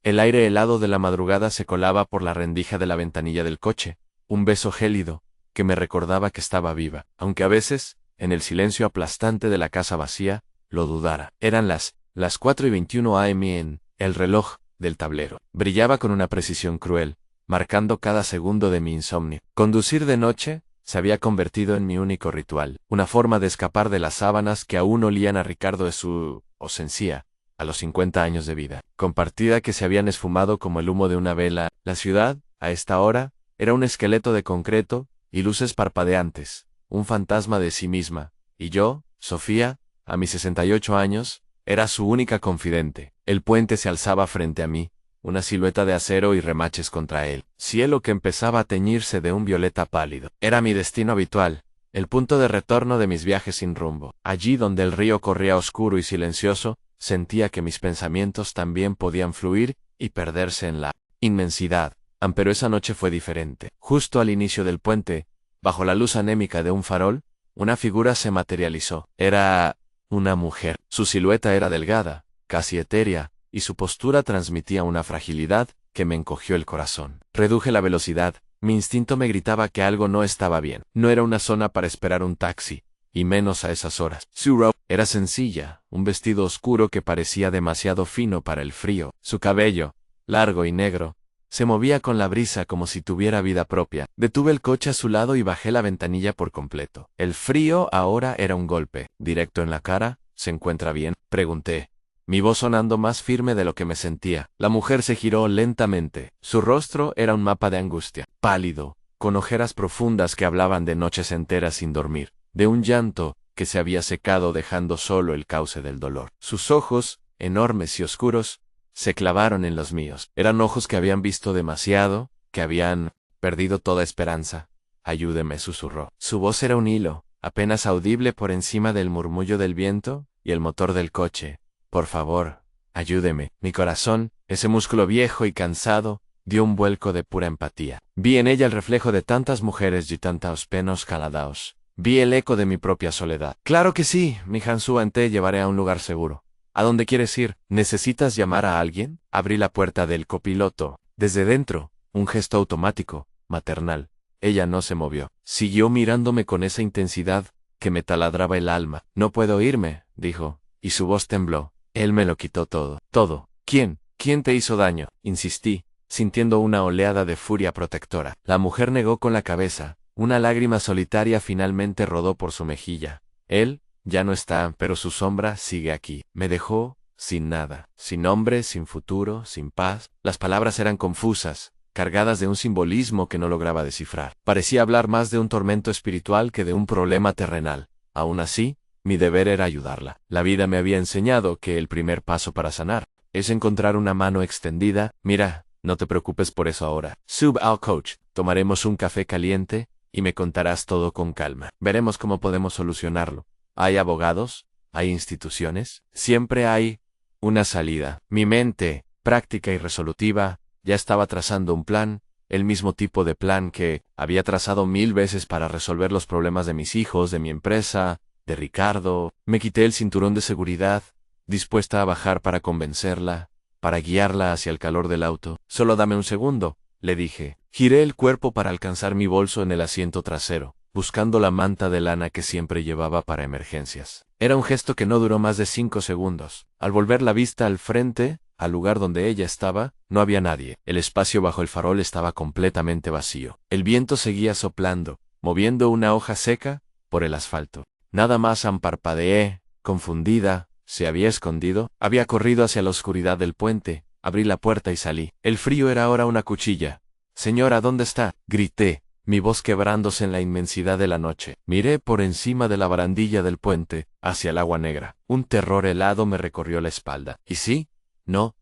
El aire helado de la madrugada se colaba por la rendija de la ventanilla del coche, un beso gélido, que me recordaba que estaba viva, aunque a veces, en el silencio aplastante de la casa vacía, lo dudara. Eran las 4:21 a.m. en el reloj del tablero. Brillaba con una precisión cruel, marcando cada segundo de mi insomnio. Conducir de noche se había convertido en mi único ritual, una forma de escapar de las sábanas que aún olían a Ricardo de su ausencia, a los 50 años de vida, compartida que se habían esfumado como el humo de una vela. La ciudad, a esta hora, era un esqueleto de concreto y luces parpadeantes, un fantasma de sí misma, y yo, Sofía, a mis 68 años, era su única confidente. El puente se alzaba frente a mí, una silueta de acero y remaches contra él. Cielo que empezaba a teñirse de un violeta pálido. Era mi destino habitual, el punto de retorno de mis viajes sin rumbo. Allí donde el río corría oscuro y silencioso, sentía que mis pensamientos también podían fluir y perderse en la inmensidad. Pero esa noche fue diferente. Justo al inicio del puente, bajo la luz anémica de un farol, una figura se materializó. Era una mujer. Su silueta era delgada, casi etérea, y su postura transmitía una fragilidad que me encogió el corazón. Reduje la velocidad. Mi instinto me gritaba que algo no estaba bien. No era una zona para esperar un taxi, y menos a esas horas. Su ropa era sencilla, un vestido oscuro que parecía demasiado fino para el frío. Su cabello, largo y negro, se movía con la brisa como si tuviera vida propia. Detuve el coche a su lado y bajé la ventanilla por completo. El frío ahora era un golpe, directo en la cara. ¿Se encuentra bien?, pregunté, mi voz sonando más firme de lo que me sentía. La mujer se giró lentamente. Su rostro era un mapa de angustia, pálido, con ojeras profundas que hablaban de noches enteras sin dormir, de un llanto que se había secado dejando solo el cauce del dolor. Sus ojos, enormes y oscuros, se clavaron en los míos. Eran ojos que habían visto demasiado, que habían perdido toda esperanza. Ayúdeme, susurró. Su voz era un hilo, apenas audible por encima del murmullo del viento y el motor del coche. Por favor, ayúdeme. Mi corazón, ese músculo viejo y cansado, dio un vuelco de pura empatía. Vi en ella el reflejo de tantas mujeres y tantos penos caladaos. Vi el eco de mi propia soledad. Claro que sí, mi Hansuan, te llevaré a un lugar seguro. ¿A dónde quieres ir? ¿Necesitas llamar a alguien? Abrí la puerta del copiloto. Desde dentro, un gesto automático, maternal. Ella no se movió. Siguió mirándome con esa intensidad que me taladraba el alma. No puedo irme, dijo, y su voz tembló. Él me lo quitó todo. Todo. ¿Quién? ¿Quién te hizo daño? Insistí, sintiendo una oleada de furia protectora. La mujer negó con la cabeza. Una lágrima solitaria finalmente rodó por su mejilla. Él ya no está, pero su sombra sigue aquí. Me dejó sin nada, sin nombre, sin futuro, sin paz. Las palabras eran confusas, cargadas de un simbolismo que no lograba descifrar. Parecía hablar más de un tormento espiritual que de un problema terrenal. Aún así, mi deber era ayudarla. La vida me había enseñado que el primer paso para sanar es encontrar una mano extendida. Mira, no te preocupes por eso ahora. Sub al coach, tomaremos un café caliente y me contarás todo con calma. Veremos cómo podemos solucionarlo. ¿Hay abogados? ¿Hay instituciones? Siempre hay una salida. Mi mente, práctica y resolutiva, ya estaba trazando un plan, el mismo tipo de plan que había trazado 1000 veces para resolver los problemas de mis hijos, de mi empresa, de Ricardo. Me quité el cinturón de seguridad, dispuesta a bajar para convencerla, para guiarla hacia el calor del auto. Solo dame un segundo, le dije. Giré el cuerpo para alcanzar mi bolso en el asiento trasero, buscando la manta de lana que siempre llevaba para emergencias. Era un gesto que no duró más de 5 segundos. Al volver la vista al frente, al lugar donde ella estaba, no había nadie. El espacio bajo el farol estaba completamente vacío. El viento seguía soplando, moviendo una hoja seca por el asfalto. Nada más. Parpadeé, confundida. ¿Se había escondido? Había corrido hacia la oscuridad del puente. Abrí la puerta y salí. El frío era ahora una cuchilla. Señora, ¿dónde está? Grité, mi voz quebrándose en la inmensidad de la noche. Miré por encima de la barandilla del puente, hacia el agua negra. Un terror helado me recorrió la espalda. ¿Y sí? No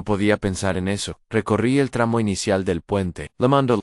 podía pensar en eso. Recorrí el tramo inicial del puente.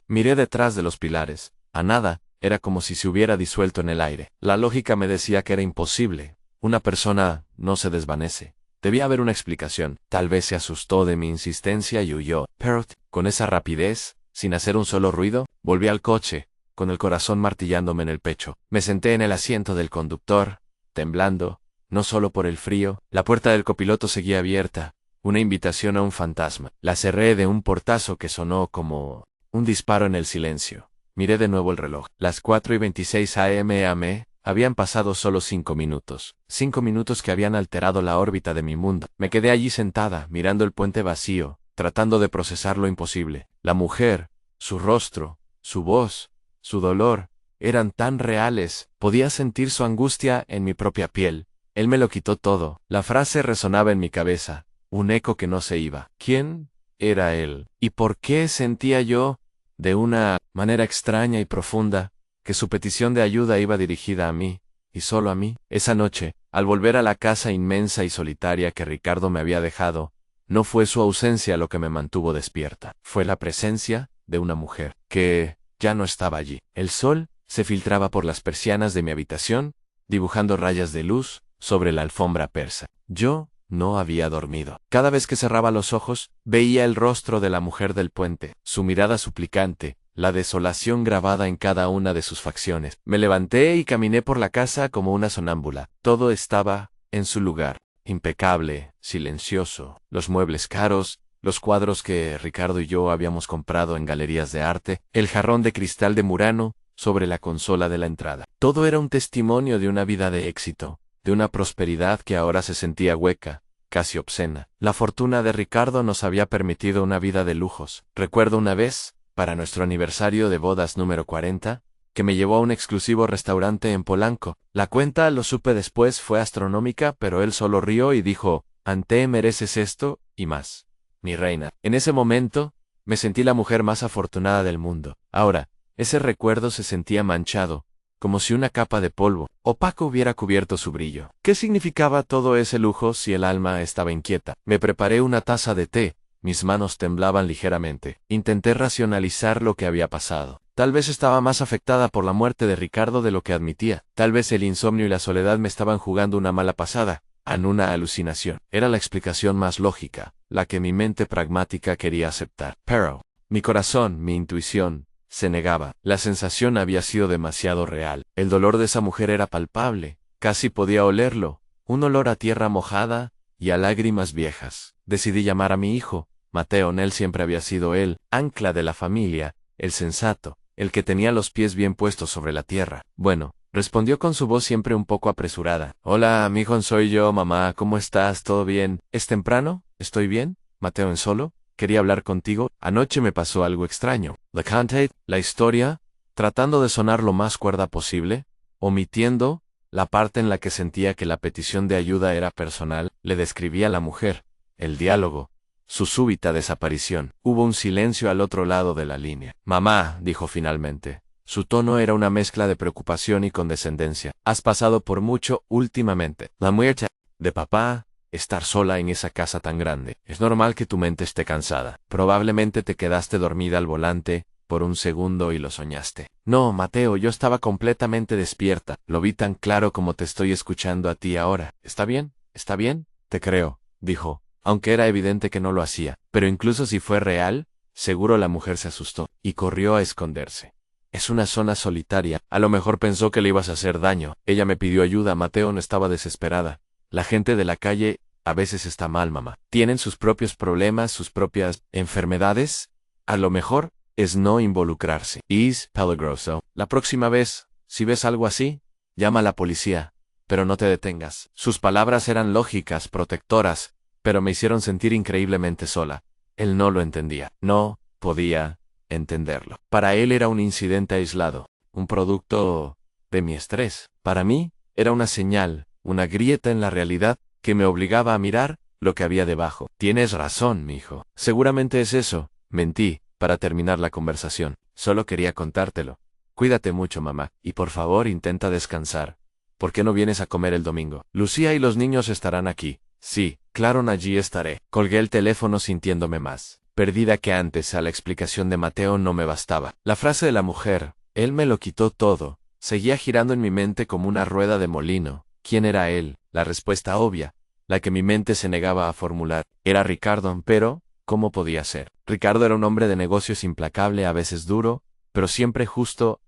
Miré detrás de los pilares. A nada. Era como si se hubiera disuelto en el aire. La lógica me decía que era imposible. Una persona no se desvanece. Debía haber una explicación. Tal vez se asustó de mi insistencia y huyó. Pero, con esa rapidez, sin hacer un solo ruido, volví al coche, con el corazón martillándome en el pecho. Me senté en el asiento del conductor, temblando, no solo por el frío. La puerta del copiloto seguía abierta, una invitación a un fantasma. La cerré de un portazo que sonó como un disparo en el silencio. Miré de nuevo el reloj. Las 4:26 am. Habían pasado solo 5 minutos. 5 minutos que habían alterado la órbita de mi mundo. Me quedé allí sentada, mirando el puente vacío, tratando de procesar lo imposible. La mujer, su rostro, su voz, su dolor, eran tan reales. Podía sentir su angustia en mi propia piel. Él me lo quitó todo. La frase resonaba en mi cabeza, un eco que no se iba. ¿Quién era él? ¿Y por qué sentía yo, de una manera extraña y profunda, que su petición de ayuda iba dirigida a mí, y solo a mí? Esa noche, al volver a la casa inmensa y solitaria que Ricardo me había dejado, no fue su ausencia lo que me mantuvo despierta. Fue la presencia de una mujer, que ya no estaba allí. El sol se filtraba por las persianas de mi habitación, dibujando rayas de luz sobre la alfombra persa. Yo no había dormido. Cada vez que cerraba los ojos, veía el rostro de la mujer del puente, su mirada suplicante, la desolación grabada en cada una de sus facciones. Me levanté y caminé por la casa como una sonámbula. Todo estaba en su lugar, impecable, silencioso. Los muebles caros, los cuadros que Ricardo y yo habíamos comprado en galerías de arte, el jarrón de cristal de Murano sobre la consola de la entrada. Todo era un testimonio de una vida de éxito, de una prosperidad que ahora se sentía hueca, casi obscena. La fortuna de Ricardo nos había permitido una vida de lujos. Recuerdo una vez, para nuestro aniversario de bodas número 40, que me llevó a un exclusivo restaurante en Polanco. La cuenta, lo supe después, fue astronómica, pero él solo rió y dijo, «Ante, mereces esto, y más, mi reina». En ese momento, me sentí la mujer más afortunada del mundo. Ahora, ese recuerdo se sentía manchado, como si una capa de polvo opaco hubiera cubierto su brillo. ¿Qué significaba todo ese lujo si el alma estaba inquieta? Me preparé una taza de té, mis manos temblaban ligeramente. Intenté racionalizar lo que había pasado. Tal vez estaba más afectada por la muerte de Ricardo de lo que admitía. Tal vez el insomnio y la soledad me estaban jugando una mala pasada, en una alucinación. Era la explicación más lógica, la que mi mente pragmática quería aceptar. Pero mi corazón, mi intuición, se negaba. La sensación había sido demasiado real. El dolor de esa mujer era palpable, casi podía olerlo, un olor a tierra mojada y a lágrimas viejas. Decidí llamar a mi hijo, Mateo. Él siempre había sido el ancla de la familia, el sensato, el que tenía los pies bien puestos sobre la tierra. Bueno, respondió con su voz siempre un poco apresurada. «Hola, mijo, soy yo, mamá, ¿cómo estás? ¿Todo bien? ¿Es temprano? ¿Estoy bien? Mateo, ¿en solo? Quería hablar contigo. Anoche me pasó algo extraño». Le conté la historia, tratando de sonar lo más cuerda posible, omitiendo la parte en la que sentía que la petición de ayuda era personal. Le describí a la mujer, el diálogo, su súbita desaparición. Hubo un silencio al otro lado de la línea. «Mamá», dijo finalmente. Su tono era una mezcla de preocupación y condescendencia. «Has pasado por mucho últimamente. La muerte de papá, estar sola en esa casa tan grande. Es normal que tu mente esté cansada. Probablemente te quedaste dormida al volante por un segundo y lo soñaste». «No, Mateo, yo estaba completamente despierta. Lo vi tan claro como te estoy escuchando a ti ahora. ¿Está bien? ¿Está bien?» «Te creo», dijo, aunque era evidente que no lo hacía. Pero incluso si fue real, seguro la mujer se asustó y corrió a esconderse. «Es una zona solitaria. A lo mejor pensó que le ibas a hacer daño». Ella me pidió ayuda. Mateo no estaba desesperada. «La gente de la calle a veces está mal, mamá. Tienen sus propios problemas, sus propias enfermedades. A lo mejor es no involucrarse. Es peligroso. La próxima vez, si ves algo así, llama a la policía, pero no te detengas». Sus palabras eran lógicas, protectoras, pero me hicieron sentir increíblemente sola. Él no lo entendía. No podía entenderlo. Para él era un incidente aislado, un producto de mi estrés. Para mí, era una señal, una grieta en la realidad que me obligaba a mirar lo que había debajo. «Tienes razón, mijo. Seguramente es eso». Mentí, para terminar la conversación. «Solo quería contártelo. Cuídate mucho, mamá, y por favor intenta descansar. ¿Por qué no vienes a comer el domingo? Lucía y los niños estarán aquí». «Sí, claro, allí estaré». Colgué el teléfono sintiéndome más perdida que antes. A la explicación de Mateo no me bastaba. La frase de la mujer, «él me lo quitó todo», seguía girando en mi mente como una rueda de molino. ¿Quién era él? La respuesta obvia, la que mi mente se negaba a formular, era Ricardo. Pero, ¿cómo podía ser? Ricardo era un hombre de negocios implacable, a veces duro, pero siempre justo,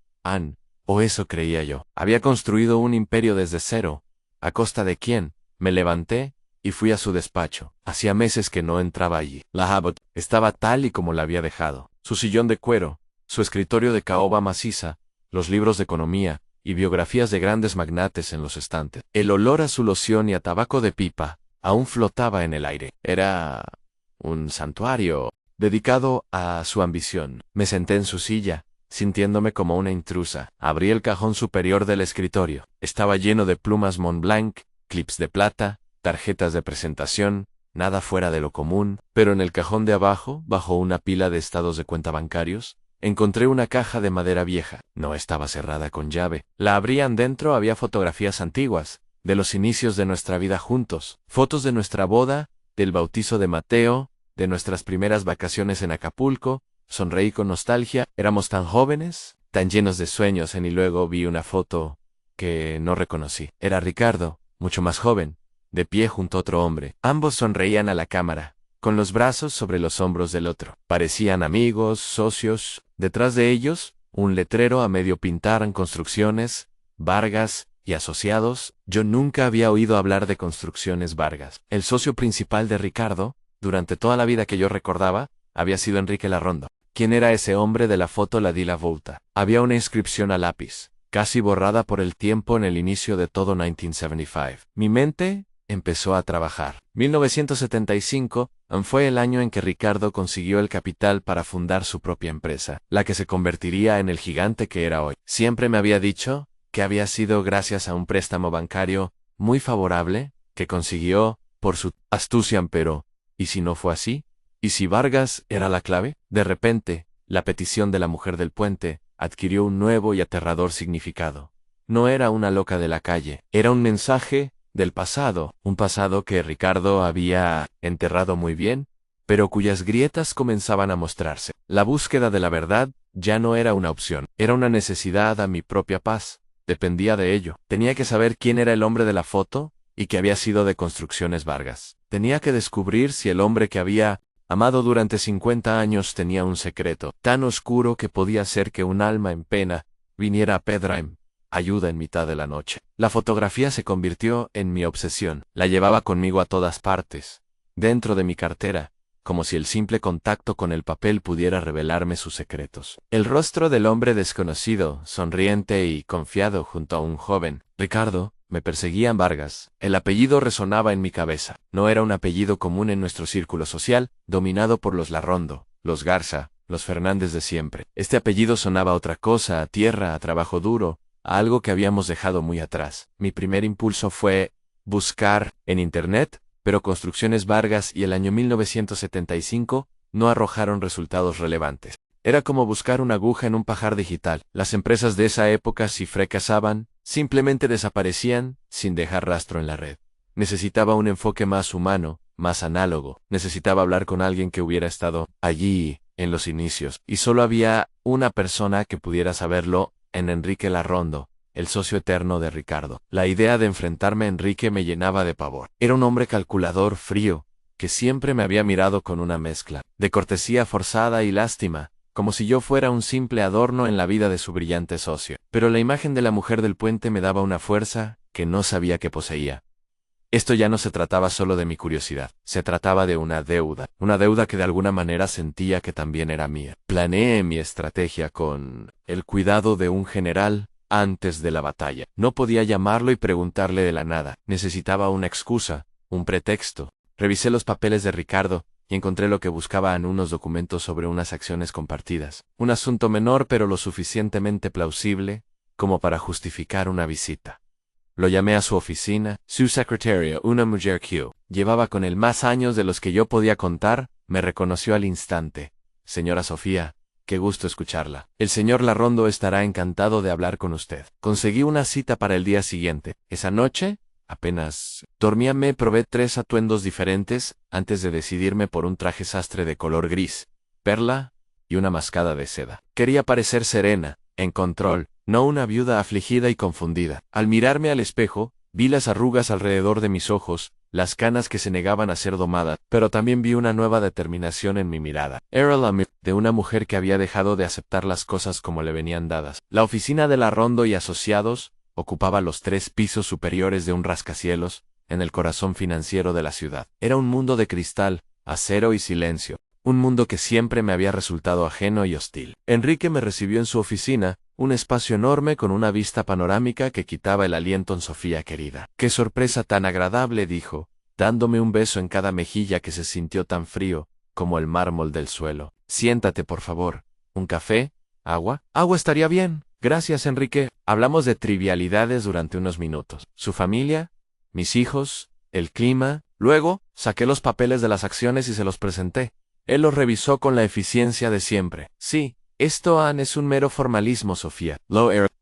o eso creía yo. Había construido un imperio desde cero. ¿A costa de quién? Me levanté y fui a su despacho. Hacía meses que no entraba allí. La Abbott estaba tal y como la había dejado. Su sillón de cuero, su escritorio de caoba maciza, los libros de economía y biografías de grandes magnates en los estantes. El olor a su loción y a tabaco de pipa aún flotaba en el aire. Era un santuario dedicado a su ambición. Me senté en su silla, sintiéndome como una intrusa. Abrí el cajón superior del escritorio. Estaba lleno de plumas Montblanc, clips de plata, tarjetas de presentación, nada fuera de lo común, pero en el cajón de abajo, bajo una pila de estados de cuenta bancarios, encontré una caja de madera vieja. No estaba cerrada con llave. La abrían dentro, había fotografías antiguas, de los inicios de nuestra vida juntos, fotos de nuestra boda, del bautizo de Mateo, de nuestras primeras vacaciones en Acapulco. Sonreí con nostalgia. Éramos tan jóvenes, tan llenos de sueños, y luego vi una foto que no reconocí. Era Ricardo, mucho más joven, de pie junto a otro hombre. Ambos sonreían a la cámara, con los brazos sobre los hombros del otro. Parecían amigos, socios. Detrás de ellos, un letrero a medio pintar en Construcciones Vargas y Asociados. Yo nunca había oído hablar de Construcciones Vargas. El socio principal de Ricardo, durante toda la vida que yo recordaba, había sido Enrique Larrondo. ¿Quién era ese hombre de la foto? La di la vuelta. Había una inscripción a lápiz, casi borrada por el tiempo en el inicio de todo 1975. Mi mente empezó a trabajar. 1975 fue el año en que Ricardo consiguió el capital para fundar su propia empresa, la que se convertiría en el gigante que era hoy. Siempre me había dicho que había sido gracias a un préstamo bancario muy favorable que consiguió por su astucia, pero ¿y si no fue así? ¿Y si Vargas era la clave? De repente, la petición de la mujer del puente adquirió un nuevo y aterrador significado. No era una loca de la calle, era un mensaje del pasado, un pasado que Ricardo había enterrado muy bien, pero cuyas grietas comenzaban a mostrarse. La búsqueda de la verdad ya no era una opción, era una necesidad. A mi propia paz dependía de ello. Tenía que saber quién era el hombre de la foto y que había sido de Construcciones Vargas. Tenía que descubrir si el hombre que había amado durante 50 años tenía un secreto tan oscuro que podía ser que un alma en pena viniera a pedirme ayuda en mitad de la noche. La fotografía se convirtió en mi obsesión. La llevaba conmigo a todas partes, dentro de mi cartera, como si el simple contacto con el papel pudiera revelarme sus secretos. El rostro del hombre desconocido, sonriente y confiado junto a un joven, Ricardo, me perseguían Vargas. El apellido resonaba en mi cabeza. No era un apellido común en nuestro círculo social, dominado por los Larrondo, los Garza, los Fernández de siempre. Este apellido sonaba a otra cosa, a tierra, a trabajo duro, a algo que habíamos dejado muy atrás. Mi primer impulso fue buscar en Internet, pero Construcciones Vargas y el año 1975 no arrojaron resultados relevantes. Era como buscar una aguja en un pajar digital. Las empresas de esa época, si fracasaban, simplemente desaparecían sin dejar rastro en la red. Necesitaba un enfoque más humano, más análogo. Necesitaba hablar con alguien que hubiera estado allí en los inicios. Y solo había una persona que pudiera saberlo, en Enrique Larrondo, el socio eterno de Ricardo. La idea de enfrentarme a Enrique me llenaba de pavor. Era un hombre calculador, frío, que siempre me había mirado con una mezcla de cortesía forzada y lástima, como si yo fuera un simple adorno en la vida de su brillante socio. Pero la imagen de la mujer del puente me daba una fuerza que no sabía que poseía. Esto ya no se trataba solo de mi curiosidad, se trataba de una deuda que de alguna manera sentía que también era mía. Planeé mi estrategia con el cuidado de un general antes de la batalla. No podía llamarlo y preguntarle de la nada, necesitaba una excusa, un pretexto. Revisé los papeles de Ricardo y encontré lo que buscaba en unos documentos sobre unas acciones compartidas. Un asunto menor pero lo suficientemente plausible como para justificar una visita. Lo llamé a su oficina. Su secretaria, una mujer que llevaba con él más años de los que yo podía contar, me reconoció al instante. Señora Sofía, qué gusto escucharla. El señor Larrondo estará encantado de hablar con usted. Conseguí una cita para el día siguiente. Esa noche, apenas dormía, me probé 3 atuendos diferentes antes de decidirme por un traje sastre de color gris, perla y una mascada de seda. Quería parecer serena, en control, no una viuda afligida y confundida. Al mirarme al espejo, vi las arrugas alrededor de mis ojos, las canas que se negaban a ser domadas, pero también vi una nueva determinación en mi mirada. Era la de una mujer que había dejado de aceptar las cosas como le venían dadas. La oficina de Larrondo y Asociados ocupaba los 3 pisos superiores de un rascacielos, en el corazón financiero de la ciudad. Era un mundo de cristal, acero y silencio, un mundo que siempre me había resultado ajeno y hostil. Enrique me recibió en su oficina, un espacio enorme con una vista panorámica que quitaba el aliento en Sofía querida. ¡Qué sorpresa tan agradable!, dijo, dándome un beso en cada mejilla que se sintió tan frío como el mármol del suelo. Siéntate, por favor. ¿Un café? ¿Agua? Agua estaría bien. Gracias, Enrique. Hablamos de trivialidades durante unos minutos. Su familia, mis hijos, el clima. Luego, saqué los papeles de las acciones y se los presenté. Él los revisó con la eficiencia de siempre. Sí, esto es un mero formalismo, Sofía.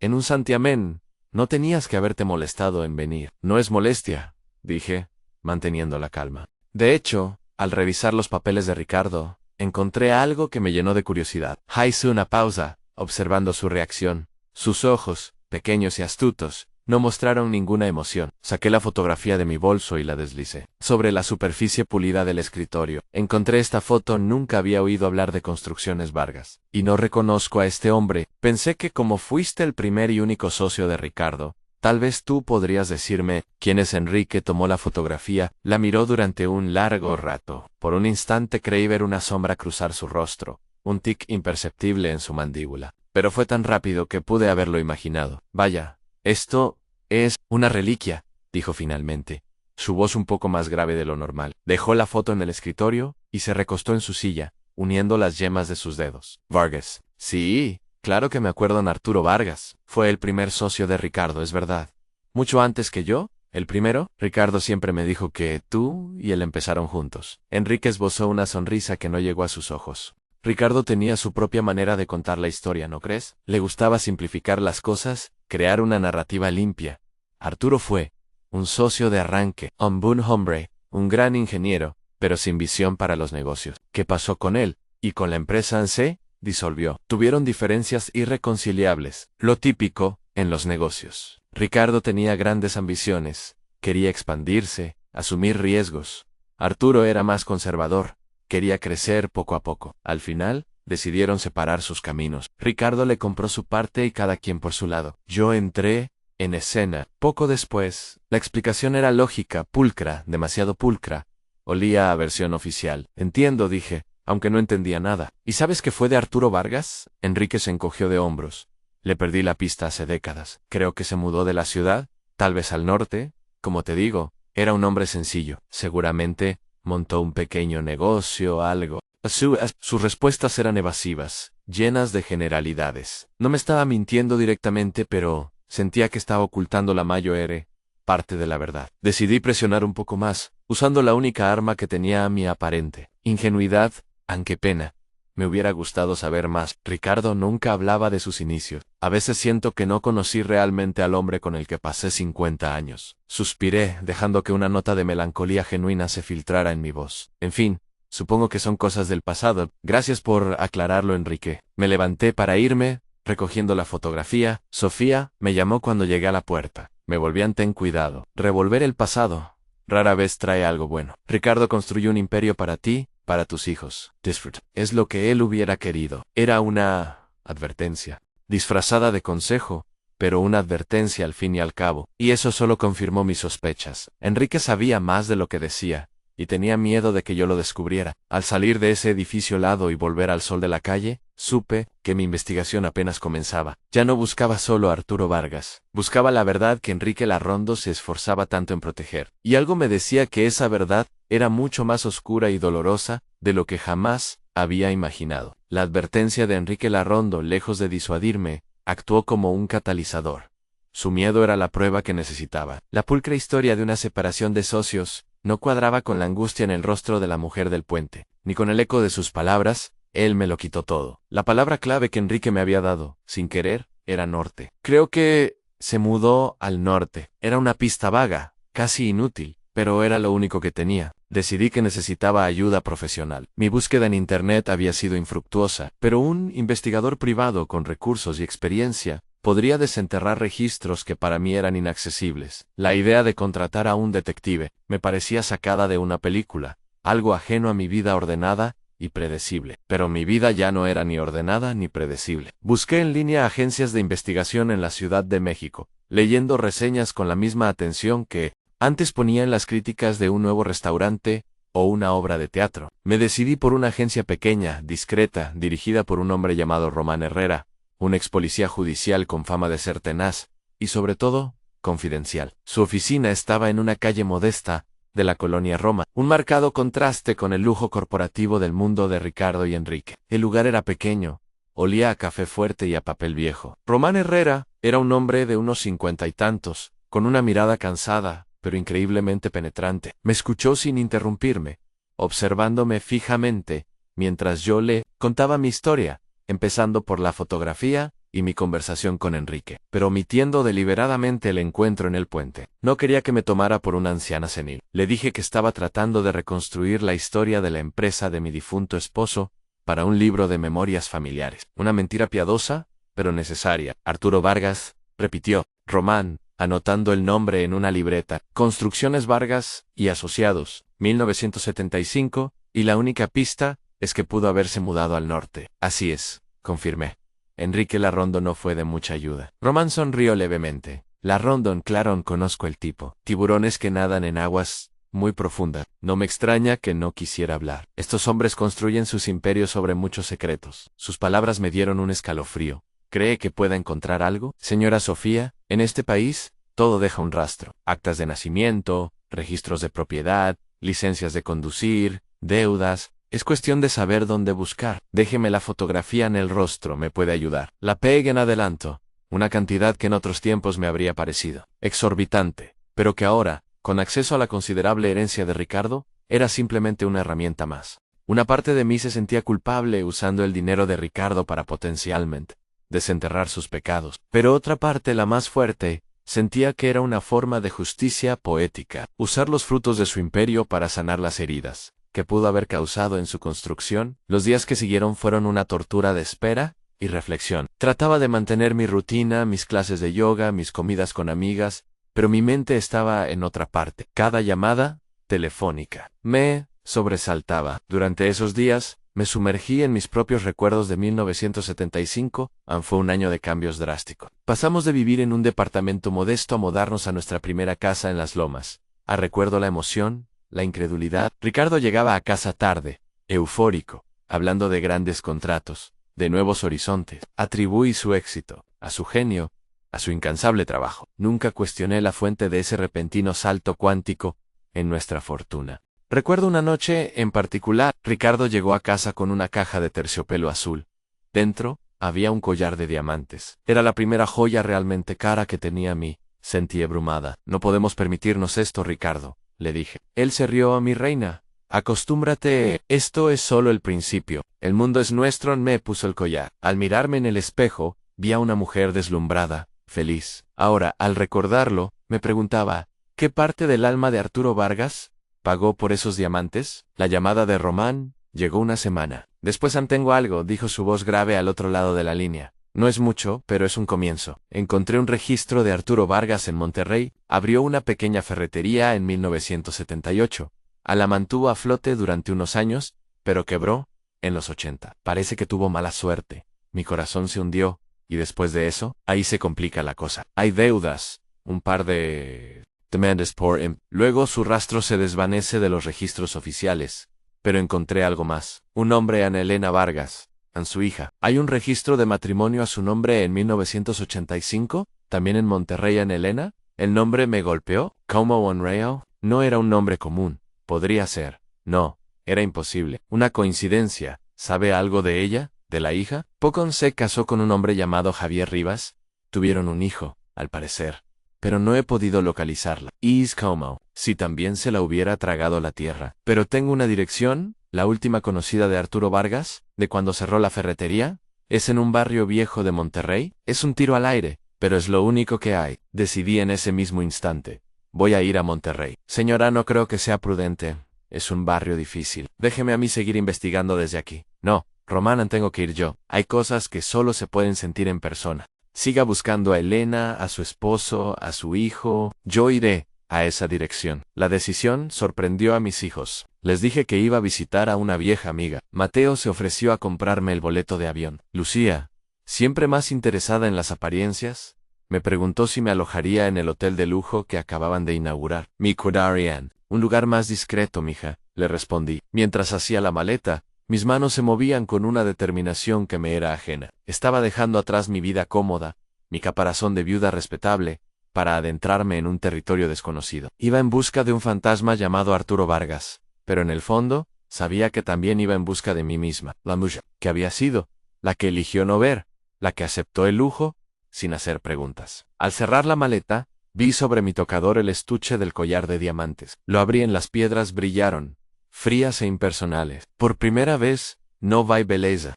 En un santiamén. No tenías que haberte molestado en venir. No es molestia, dije, manteniendo la calma. De hecho, al revisar los papeles de Ricardo, encontré algo que me llenó de curiosidad. Hice una pausa, observando su reacción. Sus ojos, pequeños y astutos, no mostraron ninguna emoción. Saqué la fotografía de mi bolso y la deslicé sobre la superficie pulida del escritorio. Encontré esta foto. Nunca había oído hablar de Construcciones Vargas. Y no reconozco a este hombre. Pensé que como fuiste el primer y único socio de Ricardo, tal vez tú podrías decirme quién es Enrique. Tomó la fotografía, la miró durante un largo rato. Por un instante creí ver una sombra cruzar su rostro, un tic imperceptible en su mandíbula. Pero fue tan rápido que pude haberlo imaginado. Vaya, esto es una reliquia, dijo finalmente, su voz un poco más grave de lo normal. Dejó la foto en el escritorio y se recostó en su silla, uniendo las yemas de sus dedos. Vargas. Sí. Claro que me acuerdo en Arturo Vargas. Fue el primer socio de Ricardo, es verdad. Mucho antes que yo, el primero. Ricardo siempre me dijo que tú y él empezaron juntos. Enrique esbozó una sonrisa que no llegó a sus ojos. Ricardo tenía su propia manera de contar la historia, ¿no crees? Le gustaba simplificar las cosas, crear una narrativa limpia. Arturo fue un socio de arranque, un buen hombre, un gran ingeniero, pero sin visión para los negocios. ¿Qué pasó con él? ¿Y con la empresa en sí? Disolvió. Tuvieron diferencias irreconciliables, lo típico en los negocios. Ricardo tenía grandes ambiciones, quería expandirse, asumir riesgos. Arturo era más conservador, quería crecer poco a poco. Al final, decidieron separar sus caminos. Ricardo le compró su parte y cada quien por su lado. Yo entré en escena. Poco después, la explicación era lógica, pulcra, demasiado pulcra. Olía a versión oficial. Entiendo, dije, aunque no entendía nada. ¿Y sabes qué fue de Arturo Vargas? Enrique se encogió de hombros. Le perdí la pista hace décadas. Creo que se mudó de la ciudad, tal vez al norte. Como te digo, era un hombre sencillo. Seguramente montó un pequeño negocio, algo. Sus respuestas eran evasivas, llenas de generalidades. No me estaba mintiendo directamente, pero sentía que estaba ocultando la mayor parte de la verdad. Decidí presionar un poco más, usando la única arma que tenía a mi aparente ingenuidad. Aunque pena, me hubiera gustado saber más. Ricardo nunca hablaba de sus inicios. A veces siento que no conocí realmente al hombre con el que pasé 50 años. Suspiré, dejando que una nota de melancolía genuina se filtrara en mi voz. En fin, supongo que son cosas del pasado. Gracias por aclararlo, Enrique. Me levanté para irme, recogiendo la fotografía. Sofía me llamó cuando llegué a la puerta. Me volvían ten cuidado. Revolver el pasado rara vez trae algo bueno. Ricardo construyó un imperio para ti, para tus hijos. Disfruta. Es lo que él hubiera querido. Era una advertencia, disfrazada de consejo, pero una advertencia al fin y al cabo. Y eso solo confirmó mis sospechas. Enrique sabía más de lo que decía, y tenía miedo de que yo lo descubriera. Al salir de ese edificio helado y volver al sol de la calle, supe que mi investigación apenas comenzaba. Ya no buscaba solo a Arturo Vargas. Buscaba la verdad que Enrique Larrondo se esforzaba tanto en proteger. Y algo me decía que esa verdad era mucho más oscura y dolorosa de lo que jamás había imaginado. La advertencia de Enrique Larrondo, lejos de disuadirme, actuó como un catalizador. Su miedo era la prueba que necesitaba. La pulcra historia de una separación de socios no cuadraba con la angustia en el rostro de la mujer del puente, ni con el eco de sus palabras. Él me lo quitó todo. La palabra clave que Enrique me había dado, sin querer, era norte. Creo que se mudó al norte. Era una pista vaga, casi inútil, pero era lo único que tenía. Decidí que necesitaba ayuda profesional. Mi búsqueda en Internet había sido infructuosa, pero un investigador privado con recursos y experiencia podría desenterrar registros que para mí eran inaccesibles. La idea de contratar a un detective me parecía sacada de una película, algo ajeno a mi vida ordenada y predecible. Pero mi vida ya no era ni ordenada ni predecible. Busqué en línea agencias de investigación en la Ciudad de México, leyendo reseñas con la misma atención que Antes ponía en las críticas de un nuevo restaurante o una obra de teatro. Me decidí por una agencia pequeña, discreta, dirigida por un hombre llamado Román Herrera, un ex policía judicial con fama de ser tenaz y, sobre todo, confidencial. Su oficina estaba en una calle modesta de la colonia Roma, un marcado contraste con el lujo corporativo del mundo de Ricardo y Enrique. El lugar era pequeño, olía a café fuerte y a papel viejo. Román Herrera era un hombre de unos 50 y tantos, con una mirada cansada, pero increíblemente penetrante. Me escuchó sin interrumpirme, observándome fijamente, mientras yo le contaba mi historia, empezando por la fotografía y mi conversación con Enrique, pero omitiendo deliberadamente el encuentro en el puente. No quería que me tomara por una anciana senil. Le dije que estaba tratando de reconstruir la historia de la empresa de mi difunto esposo para un libro de memorias familiares. Una mentira piadosa, pero necesaria. Arturo Vargas, repitió Román, anotando el nombre en una libreta. Construcciones Vargas y Asociados, 1975, y la única pista es que pudo haberse mudado al norte. Así es, confirmé. Enrique Larrondón no fue de mucha ayuda. Román sonrió levemente. Larrondón, claro, conozco el tipo. Tiburones que nadan en aguas muy profundas. No me extraña que no quisiera hablar. Estos hombres construyen sus imperios sobre muchos secretos. Sus palabras me dieron un escalofrío. ¿Cree que pueda encontrar algo? Señora Sofía, en este país, todo deja un rastro. Actas de nacimiento, registros de propiedad, licencias de conducir, deudas. Es cuestión de saber dónde buscar. Déjeme la fotografía en el rostro, me puede ayudar. La pegué en adelanto, una cantidad que en otros tiempos me habría parecido exorbitante, pero que ahora, con acceso a la considerable herencia de Ricardo, era simplemente una herramienta más. Una parte de mí se sentía culpable usando el dinero de Ricardo para potencialmente desenterrar sus pecados, pero otra parte, la más fuerte, sentía que era una forma de justicia poética, usar los frutos de su imperio para sanar las heridas que pudo haber causado en su construcción. Los días que siguieron fueron una tortura de espera y reflexión. Trataba de mantener mi rutina, mis clases de yoga, mis comidas con amigas, pero mi mente estaba en otra parte. Cada llamada telefónica me sobresaltaba. Durante esos días, me sumergí en mis propios recuerdos de 1975, fue un año de cambios drásticos. Pasamos de vivir en un departamento modesto a mudarnos a nuestra primera casa en Las Lomas. Recuerdo la emoción, la incredulidad. Ricardo llegaba a casa tarde, eufórico, hablando de grandes contratos, de nuevos horizontes. Atribuí su éxito a su genio, a su incansable trabajo. Nunca cuestioné la fuente de ese repentino salto cuántico en nuestra fortuna. Recuerdo una noche en particular. Ricardo llegó a casa con una caja de terciopelo azul. Dentro había un collar de diamantes. Era la primera joya realmente cara que tenía a mí. Sentí abrumada. No podemos permitirnos esto, Ricardo, le dije. Él se rió. Mi reina, acostúmbrate, esto es solo el principio. El mundo es nuestro. Me puso el collar. Al mirarme en el espejo, vi a una mujer deslumbrada, feliz. Ahora, al recordarlo, me preguntaba, ¿qué parte del alma de Arturo Vargas pagó por esos diamantes? La llamada de Román llegó una semana después. Tengo algo, dijo su voz grave al otro lado de la línea. No es mucho, pero es un comienzo. Encontré un registro de Arturo Vargas en Monterrey. Abrió una pequeña ferretería en 1978. La mantuvo a flote durante unos años, pero quebró en los 80. Parece que tuvo mala suerte. Mi corazón se hundió, y después de eso, ahí se complica la cosa. Hay deudas, un par de demandas por Luego su rastro se desvanece de los registros oficiales, pero encontré algo más. Un hombre, Ana Elena Vargas, su hija. Hay un registro de matrimonio a su nombre en 1985, también en Monterrey. Ana Elena. El nombre me golpeó. Como Unreal. No era un nombre común. Podría ser. No, era imposible. Una coincidencia. ¿Sabe algo de ella? ¿De la hija? Pocon se casó con un hombre llamado Javier Rivas. Tuvieron un hijo, al parecer, pero no he podido localizarla. Is como si también se la hubiera tragado la tierra. Pero tengo una dirección. La última conocida de Arturo Vargas, de cuando cerró la ferretería, es en un barrio viejo de Monterrey. Es un tiro al aire, pero es lo único que hay. Decidí en ese mismo instante. Voy a ir a Monterrey. Señora, no creo que sea prudente. Es un barrio difícil. Déjeme a mí seguir investigando desde aquí. No, Román, tengo que ir yo. Hay cosas que solo se pueden sentir en persona. Siga buscando a Elena, a su esposo, a su hijo. Yo iré a esa dirección. La decisión sorprendió a mis hijos. Les dije que iba a visitar a una vieja amiga. Mateo se ofreció a comprarme el boleto de avión. Lucía, siempre más interesada en las apariencias, Me preguntó si me alojaría en el hotel de lujo que acababan de inaugurar. Mi Kodarian, un lugar más discreto, mija, le respondí. Mientras hacía la maleta, mis manos se movían con una determinación que me era ajena. Estaba dejando atrás mi vida cómoda, mi caparazón de viuda respetable, para adentrarme en un territorio desconocido. Iba en busca de un fantasma llamado Arturo Vargas, pero en el fondo, sabía que también iba en busca de mí misma, la mujer que había sido, la que eligió no ver, la que aceptó el lujo, sin hacer preguntas. Al cerrar la maleta, vi sobre mi tocador el estuche del collar de diamantes. Lo abrí en las piedras brillaron, frías e impersonales. Por primera vez, no vi belleza.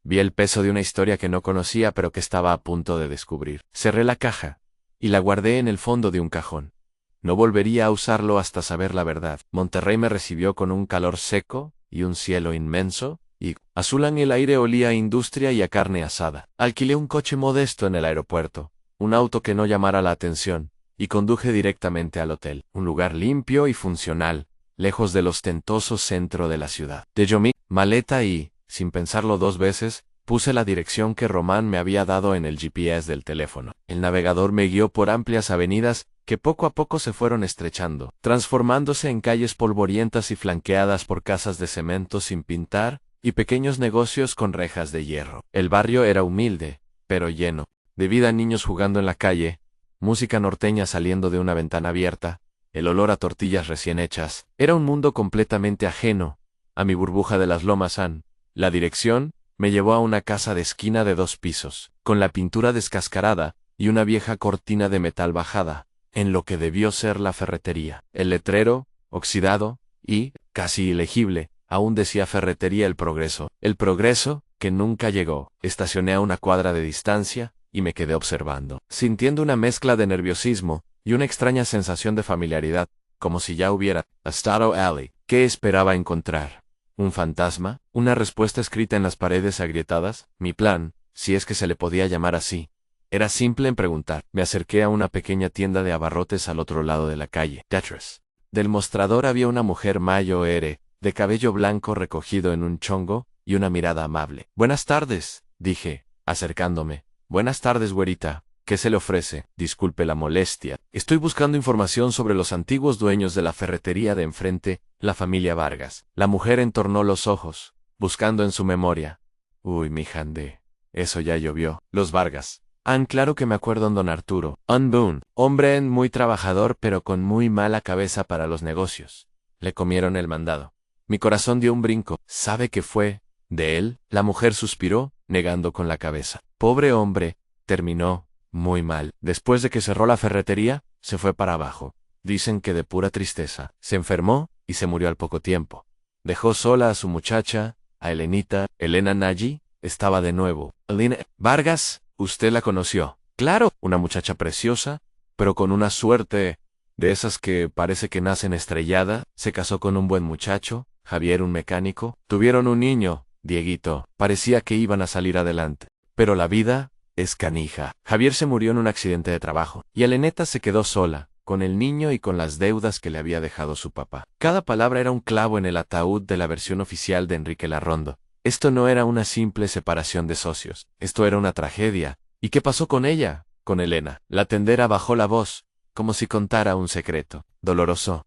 Vi el peso de una historia que no conocía pero que estaba a punto de descubrir. Cerré la caja, y la guardé en el fondo de un cajón. No volvería a usarlo hasta saber la verdad. Monterrey me recibió con un calor seco y un cielo inmenso, y azul en el aire olía a industria y a carne asada. Alquilé un coche modesto en el aeropuerto, un auto que no llamara la atención, y conduje directamente al hotel, un lugar limpio y funcional, lejos del ostentoso centro de la ciudad. Dejé mi maleta y, sin pensarlo dos veces, puse la dirección que Román me había dado en el GPS del teléfono. El navegador me guió por amplias avenidas que poco a poco se fueron estrechando, transformándose en calles polvorientas y flanqueadas por casas de cemento sin pintar y pequeños negocios con rejas de hierro. El barrio era humilde, pero lleno de vida, niños jugando en la calle, música norteña saliendo de una ventana abierta, el olor a tortillas recién hechas. Era un mundo completamente ajeno a mi burbuja de las Lomas San. La dirección me llevó a una casa de esquina de 2 pisos, con la pintura descascarada y una vieja cortina de metal bajada, en lo que debió ser la ferretería. El letrero, oxidado y, casi ilegible, aún decía Ferretería El Progreso. El Progreso, que nunca llegó. Estacioné a una cuadra de distancia y me quedé observando, sintiendo una mezcla de nerviosismo y una extraña sensación de familiaridad, como si ya hubiera estado allí. ¿Qué esperaba encontrar? ¿Un fantasma? ¿Una respuesta escrita en las paredes agrietadas? Mi plan, si es que se le podía llamar así, era simple en preguntar. Me acerqué a una pequeña tienda de abarrotes al otro lado de la calle. Detrás del mostrador había una mujer mayor, de cabello blanco recogido en un chongo y una mirada amable. Buenas tardes, dije, acercándome. Buenas tardes, güerita. ¿Qué se le ofrece? Disculpe la molestia. Estoy buscando información sobre los antiguos dueños de la ferretería de enfrente, la familia Vargas. La mujer entornó los ojos, buscando en su memoria. Uy, mi jande. Eso ya llovió. Los Vargas. Claro que me acuerdo en don Arturo. Boone. Hombre muy trabajador pero con muy mala cabeza para los negocios. Le comieron el mandado. Mi corazón dio un brinco. ¿Sabe qué fue de él? La mujer suspiró, negando con la cabeza. Pobre hombre, terminó muy mal. Después de que cerró la ferretería, se fue para abajo. Dicen que de pura tristeza. Se enfermó y se murió al poco tiempo. Dejó sola a su muchacha, a Elenita. Elena Nagy estaba de nuevo. Elena Vargas, ¿usted la conoció? Claro, una muchacha preciosa, pero con una suerte de esas que parece que nacen estrellada. Se casó con un buen muchacho, Javier, un mecánico. Tuvieron un niño, Dieguito. Parecía que iban a salir adelante. Pero la vida es canija. Javier se murió en un accidente de trabajo, y Eleneta se quedó sola, con el niño y con las deudas que le había dejado su papá. Cada palabra era un clavo en el ataúd de la versión oficial de Enrique Larrondo. Esto no era una simple separación de socios. Esto era una tragedia. ¿Y qué pasó con ella? Con Elena. La tendera bajó la voz, como si contara un secreto doloroso.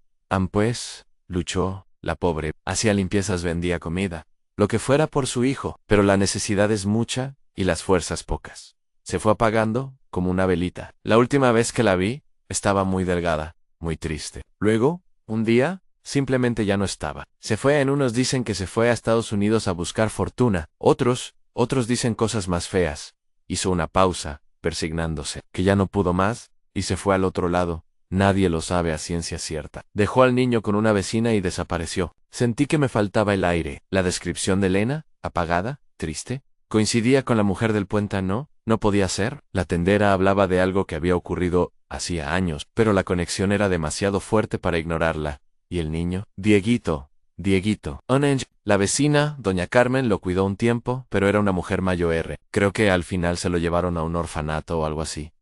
Pues, luchó, la pobre. Hacía limpiezas, vendía comida, lo que fuera por su hijo. Pero la necesidad es mucha y las fuerzas pocas. Se fue apagando, como una velita. La última vez que la vi, estaba muy delgada, muy triste. Luego, un día, simplemente ya no estaba. Se fue. En unos dicen que se fue a Estados Unidos a buscar fortuna. Otros dicen cosas más feas. Hizo una pausa, persignándose, que ya no pudo más, y se fue al otro lado. Nadie lo sabe a ciencia cierta. Dejó al niño con una vecina y desapareció. Sentí que me faltaba el aire. La descripción de Elena, apagada, triste, coincidía con la mujer del puente. No podía ser. La tendera hablaba de algo que había ocurrido hacía años, pero la conexión era demasiado fuerte para ignorarla. ¿Y el niño? Dieguito. La vecina, doña Carmen, lo cuidó un tiempo, pero era una mujer mayor. Creo que al final se lo llevaron a un orfanato o algo así.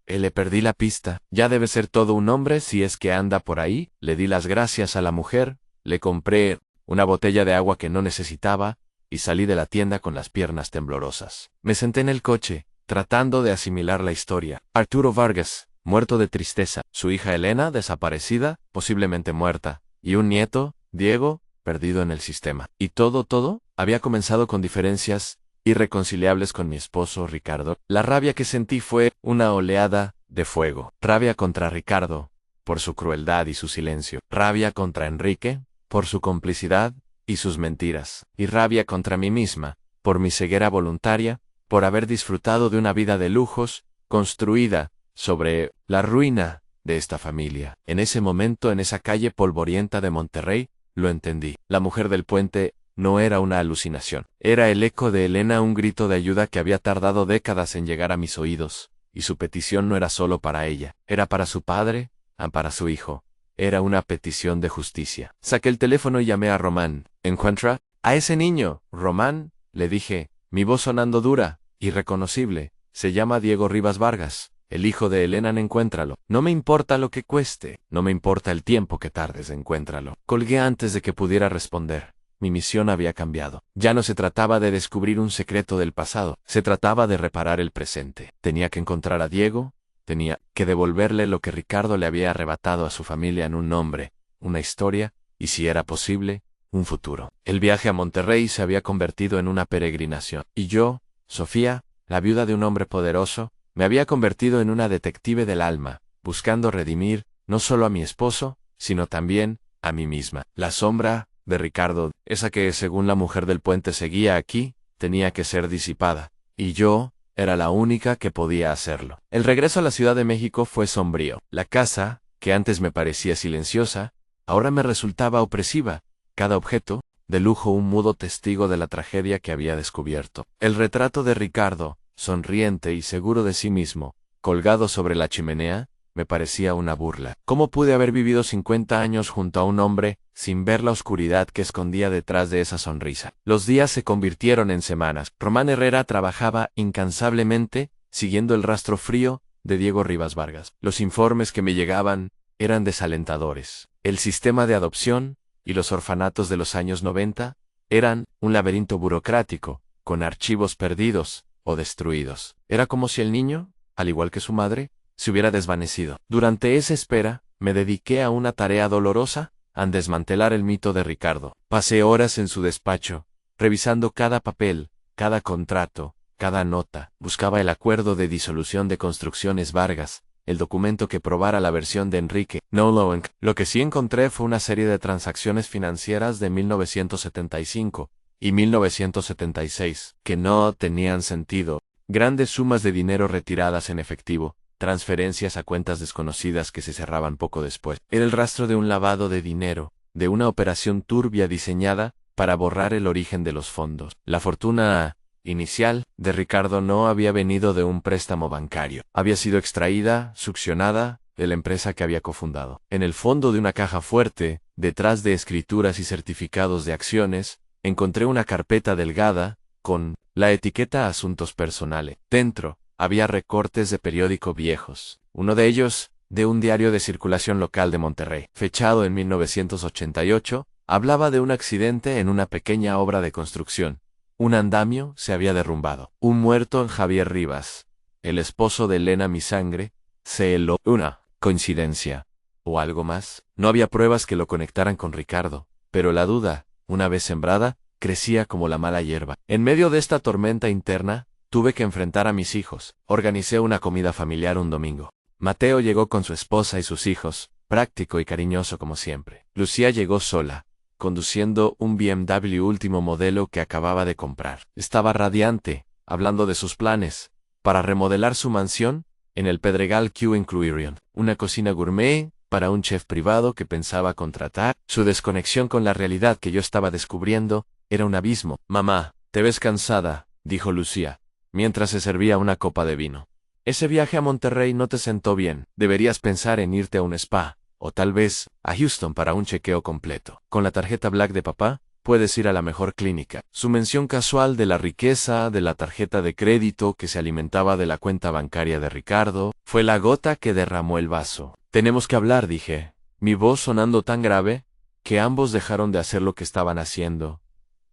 Le perdí la pista. Ya debe ser todo un hombre si es que anda por ahí. Le di las gracias a la mujer, le compré una botella de agua que no necesitaba, y salí de la tienda con las piernas temblorosas. Me senté en el coche, tratando de asimilar la historia. Arturo Vargas, muerto de tristeza, su hija Elena, desaparecida, posiblemente muerta, y un nieto, Diego, perdido en el sistema. Y todo, había comenzado con diferencias irreconciliables con mi esposo Ricardo. La rabia que sentí fue una oleada de fuego. Rabia contra Ricardo, por su crueldad y su silencio. Rabia contra Enrique, por su complicidad y sus mentiras. Y rabia contra mí misma, por mi ceguera voluntaria, por haber disfrutado de una vida de lujos, construida sobre la ruina de esta familia. En ese momento, en esa calle polvorienta de Monterrey, lo entendí. La mujer del puente no era una alucinación. Era el eco de Elena, un grito de ayuda que había tardado décadas en llegar a mis oídos. Y su petición no era solo para ella. Era para su padre, para su hijo. Era una petición de justicia. Saqué el teléfono y llamé a Román. ¿Encuentra a ese niño? Román, le dije, mi voz sonando dura, irreconocible. Se llama Diego Rivas Vargas, el hijo de Elena. Encuéntralo. No me importa lo que cueste. No me importa el tiempo que tardes. Encuéntralo. Colgué antes de que pudiera responder. Mi misión había cambiado. Ya no se trataba de descubrir un secreto del pasado. Se trataba de reparar el presente. Tenía que encontrar a Diego. Tenía que devolverle lo que Ricardo le había arrebatado a su familia en un nombre, una historia, y si era posible, un futuro. El viaje a Monterrey se había convertido en una peregrinación. Y yo, Sofía, la viuda de un hombre poderoso, me había convertido en una detective del alma, buscando redimir, no solo a mi esposo, sino también a mí misma. La sombra de Ricardo, esa que según la mujer del puente seguía aquí, tenía que ser disipada. Y yo era la única que podía hacerlo. El regreso a la Ciudad de México fue sombrío. La casa, que antes me parecía silenciosa, ahora me resultaba opresiva. Cada objeto, de lujo, un mudo testigo de la tragedia que había descubierto. El retrato de Ricardo, sonriente y seguro de sí mismo, colgado sobre la chimenea, me parecía una burla. ¿Cómo pude haber vivido 50 años junto a un hombre, sin ver la oscuridad que escondía detrás de esa sonrisa? Los días se convirtieron en semanas. Román Herrera trabajaba incansablemente, siguiendo el rastro frío de Diego Rivas Vargas. Los informes que me llegaban eran desalentadores. El sistema de adopción y los orfanatos de los años 90 eran un laberinto burocrático, con archivos perdidos o destruidos. Era como si el niño, al igual que su madre, se hubiera desvanecido. Durante esa espera, me dediqué a una tarea dolorosa, a desmantelar el mito de Ricardo. Pasé horas en su despacho, revisando cada papel, cada contrato, cada nota. Buscaba el acuerdo de disolución de Construcciones Vargas, el documento que probara la versión de Enrique. Lo que sí encontré fue una serie de transacciones financieras de 1975 y 1976, que no tenían sentido. Grandes sumas de dinero retiradas en efectivo, transferencias a cuentas desconocidas que se cerraban poco después. Era el rastro de un lavado de dinero, de una operación turbia diseñada para borrar el origen de los fondos. La fortuna inicial de Ricardo no había venido de un préstamo bancario. Había sido extraída, succionada, de la empresa que había cofundado. En el fondo de una caja fuerte, detrás de escrituras y certificados de acciones, encontré una carpeta delgada, con la etiqueta Asuntos Personales. Dentro había recortes de periódico viejos, uno de ellos, de un diario de circulación local de Monterrey, fechado en 1988, hablaba de un accidente en una pequeña obra de construcción. Un andamio se había derrumbado. Un muerto en Javier Rivas, el esposo de Elena mi sangre, se heló. ¿Una coincidencia o algo más? No había pruebas que lo conectaran con Ricardo, pero la duda, una vez sembrada, crecía como la mala hierba. En medio de esta tormenta interna, tuve que enfrentar a mis hijos. Organicé una comida familiar un domingo. Mateo llegó con su esposa y sus hijos, práctico y cariñoso como siempre. Lucía llegó sola, conduciendo un BMW último modelo que acababa de comprar. Estaba radiante, hablando de sus planes para remodelar su mansión en el Pedregal Q en Cruirion. Una cocina gourmet para un chef privado que pensaba contratar. Su desconexión con la realidad que yo estaba descubriendo era un abismo. «Mamá, te ves cansada», dijo Lucía, mientras se servía una copa de vino. «Ese viaje a Monterrey no te sentó bien. Deberías pensar en irte a un spa, o tal vez a Houston para un chequeo completo. Con la tarjeta Black de papá, puedes ir a la mejor clínica». Su mención casual de la riqueza de la tarjeta de crédito que se alimentaba de la cuenta bancaria de Ricardo fue la gota que derramó el vaso. «Tenemos que hablar», dije, mi voz sonando tan grave que ambos dejaron de hacer lo que estaban haciendo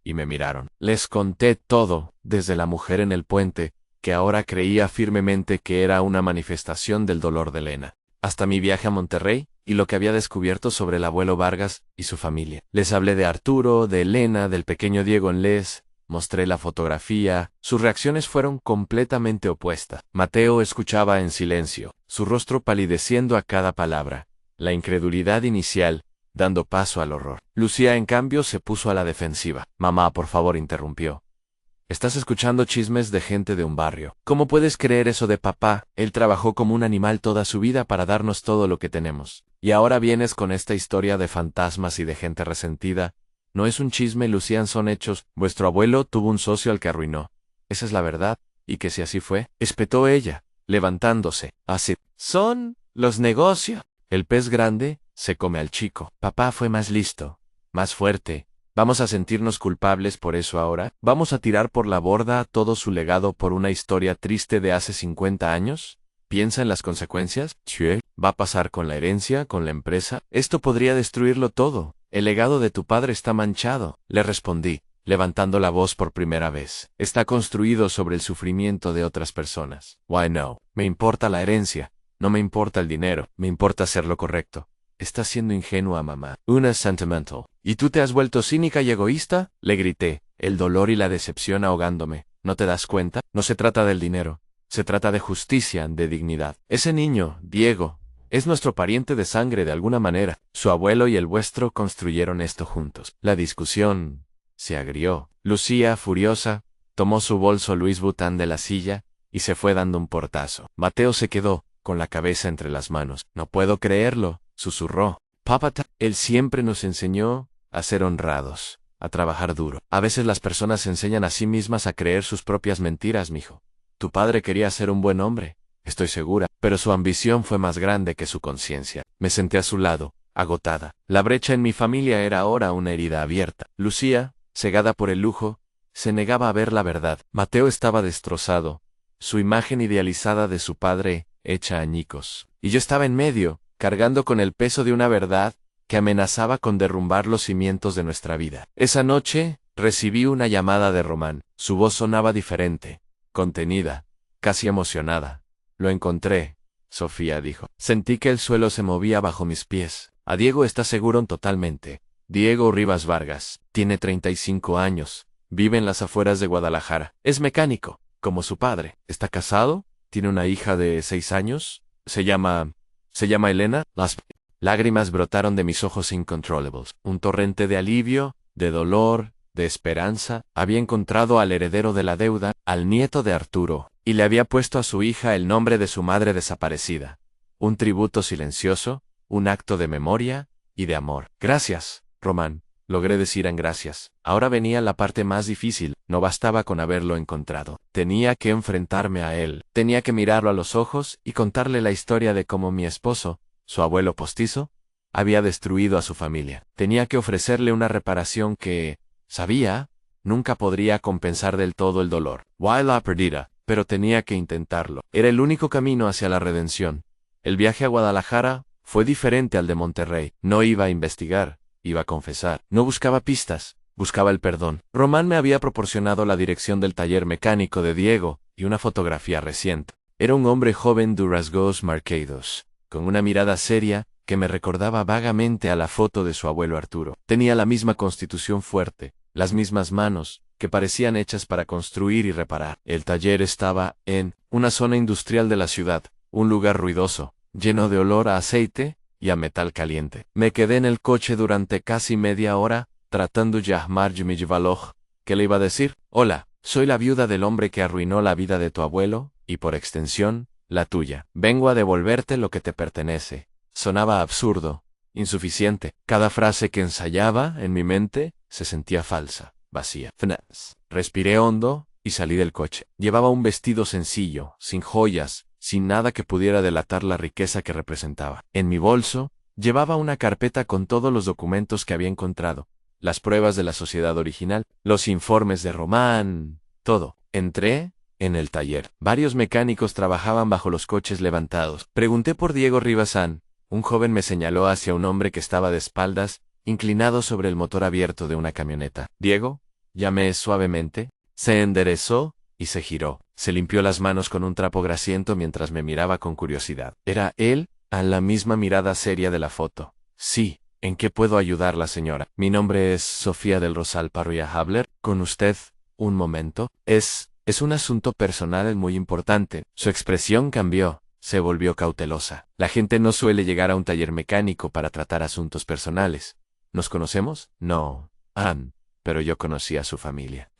y me miraron. Les conté todo, desde la mujer en el puente, que ahora creía firmemente que era una manifestación del dolor de Elena. Hasta mi viaje a Monterrey y lo que había descubierto sobre el abuelo Vargas y su familia. Les hablé de Arturo, de Elena, del pequeño Diego en Les, mostré la fotografía. Sus reacciones fueron completamente opuestas. Mateo escuchaba en silencio, su rostro palideciendo a cada palabra. La incredulidad inicial, dando paso al horror. Lucía, en cambio, se puso a la defensiva. Mamá, por favor, interrumpió. Estás escuchando chismes de gente de un barrio. ¿Cómo puedes creer eso de papá? Él trabajó como un animal toda su vida para darnos todo lo que tenemos. Y ahora vienes con esta historia de fantasmas y de gente resentida. No es un chisme, Lucía, son hechos. Vuestro abuelo tuvo un socio al que arruinó. Esa es la verdad. Y que si así fue, espetó ella, levantándose. Así son los negocios. El pez grande se come al chico. Papá fue más listo, más fuerte. ¿Vamos a sentirnos culpables por eso ahora? ¿Vamos a tirar por la borda todo su legado por una historia triste de hace 50 años? ¿Piensa en las consecuencias? ¿Qué va a pasar con la herencia, con la empresa? Esto podría destruirlo todo. El legado de tu padre está manchado, le respondí, levantando la voz por primera vez. Está construido sobre el sufrimiento de otras personas. Why no? Me importa la herencia. No me importa el dinero. Me importa hacer lo correcto. Estás siendo ingenua, mamá. Una sentimental. ¿Y tú te has vuelto cínica y egoísta? Le grité, el dolor y la decepción ahogándome. ¿No te das cuenta? No se trata del dinero. Se trata de justicia, de dignidad. Ese niño, Diego, es nuestro pariente de sangre de alguna manera. Su abuelo y el vuestro construyeron esto juntos. La discusión se agrió. Lucía, furiosa, tomó su bolso Louis Vuitton de la silla y se fue dando un portazo. Mateo se quedó, con la cabeza entre las manos. No puedo creerlo, susurró. Papá, él siempre nos enseñó a ser honrados, a trabajar duro. A veces las personas se enseñan a sí mismas a creer sus propias mentiras, mijo. Tu padre quería ser un buen hombre, estoy segura, pero su ambición fue más grande que su conciencia. Me senté a su lado, agotada. La brecha en mi familia era ahora una herida abierta. Lucía, cegada por el lujo, se negaba a ver la verdad. Mateo estaba destrozado, su imagen idealizada de su padre hecha añicos. Y yo estaba en medio, cargando con el peso de una verdad que amenazaba con derrumbar los cimientos de nuestra vida. Esa noche, recibí una llamada de Román. Su voz sonaba diferente, contenida, casi emocionada. Lo encontré, Sofía dijo. Sentí que el suelo se movía bajo mis pies. A Diego está seguro totalmente. Diego Rivas Vargas, tiene 35 años, vive en las afueras de Guadalajara. Es mecánico, como su padre. ¿Está casado? ¿Tiene una hija de 6 años? Se llama Elena. Las lágrimas brotaron de mis ojos incontrollables. Un torrente de alivio, de dolor, de esperanza. Había encontrado al heredero de la deuda, al nieto de Arturo, y le había puesto a su hija el nombre de su madre desaparecida. Un tributo silencioso, un acto de memoria y de amor. Gracias, Román. Logré decir en gracias. Ahora venía la parte más difícil. No bastaba con haberlo encontrado. Tenía que enfrentarme a él. Tenía que mirarlo a los ojos y contarle la historia de cómo mi esposo, su abuelo postizo, había destruido a su familia. Tenía que ofrecerle una reparación que, sabía, nunca podría compensar del todo el dolor. La perdida, pero tenía que intentarlo. Era el único camino hacia la redención. El viaje a Guadalajara fue diferente al de Monterrey. No iba a investigar. Iba a confesar. No buscaba pistas, buscaba el perdón. Román me había proporcionado la dirección del taller mecánico de Diego y una fotografía reciente. Era un hombre joven de rasgos marcados, con una mirada seria que me recordaba vagamente a la foto de su abuelo Arturo. Tenía la misma constitución fuerte, las mismas manos, que parecían hechas para construir y reparar. El taller estaba en una zona industrial de la ciudad, un lugar ruidoso, lleno de olor a aceite y a metal caliente. Me quedé en el coche durante casi media hora, tratando de llamar mi valor. ¿Qué le iba a decir? Hola, soy la viuda del hombre que arruinó la vida de tu abuelo, y por extensión, la tuya. Vengo a devolverte lo que te pertenece. Sonaba absurdo, insuficiente. Cada frase que ensayaba en mi mente se sentía falsa, vacía. Respiré hondo y salí del coche. Llevaba un vestido sencillo, sin joyas, sin nada que pudiera delatar la riqueza que representaba. En mi bolso, llevaba una carpeta con todos los documentos que había encontrado, las pruebas de la sociedad original, los informes de Román, todo. Entré en el taller. Varios mecánicos trabajaban bajo los coches levantados. Pregunté por Diego Rivasán. Un joven me señaló hacia un hombre que estaba de espaldas, inclinado sobre el motor abierto de una camioneta. ¿Diego? Llamé suavemente. Se enderezó, y se giró. Se limpió las manos con un trapo grasiento mientras me miraba con curiosidad. ¿Era él? A la misma mirada seria de la foto. Sí. ¿En qué puedo ayudarla, señora? Mi nombre es Sofía del Rosal Parrilla Habler. ¿Con usted? Un momento. Es un asunto personal muy importante. Su expresión cambió. Se volvió cautelosa. La gente no suele llegar a un taller mecánico para tratar asuntos personales. ¿Nos conocemos? No. Pero yo conocí a su familia.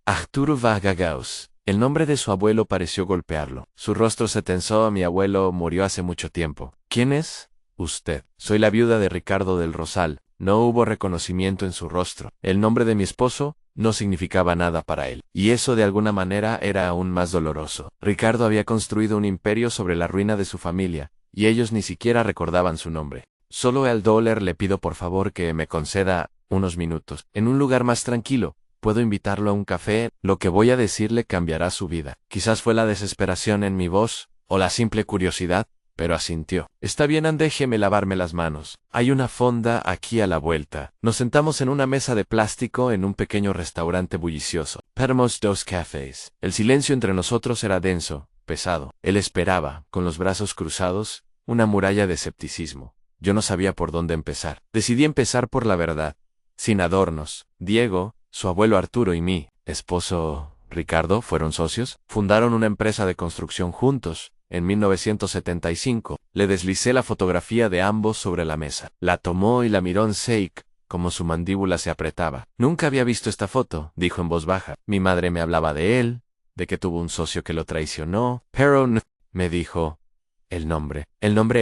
Arturo Vargas. El nombre de su abuelo pareció golpearlo. Su rostro se tensó. Mi abuelo murió hace mucho tiempo. ¿Quién es? Usted. Soy la viuda de Ricardo del Rosal. No hubo reconocimiento en su rostro. El nombre de mi esposo no significaba nada para él. Y eso de alguna manera era aún más doloroso. Ricardo había construido un imperio sobre la ruina de su familia, y ellos ni siquiera recordaban su nombre. Solo al dólar le pido por favor que me conceda unos minutos. En un lugar más tranquilo. Puedo invitarlo a un café. Lo que voy a decirle cambiará su vida. Quizás fue la desesperación en mi voz, o la simple curiosidad, pero asintió. Está bien, déjeme lavarme las manos. Hay una fonda aquí a la vuelta. Nos sentamos en una mesa de plástico en un pequeño restaurante bullicioso. Pedimos 2 cafés. El silencio entre nosotros era denso, pesado. Él esperaba, con los brazos cruzados, una muralla de escepticismo. Yo no sabía por dónde empezar. Decidí empezar por la verdad. Sin adornos. Diego, su abuelo Arturo y mi esposo Ricardo fueron socios. Fundaron una empresa de construcción juntos. En 1975, le deslicé la fotografía de ambos sobre la mesa. La tomó y la miró en seco, como su mandíbula se apretaba. Nunca había visto esta foto, dijo en voz baja. Mi madre me hablaba de él, de que tuvo un socio que lo traicionó, pero no, me dijo. El nombre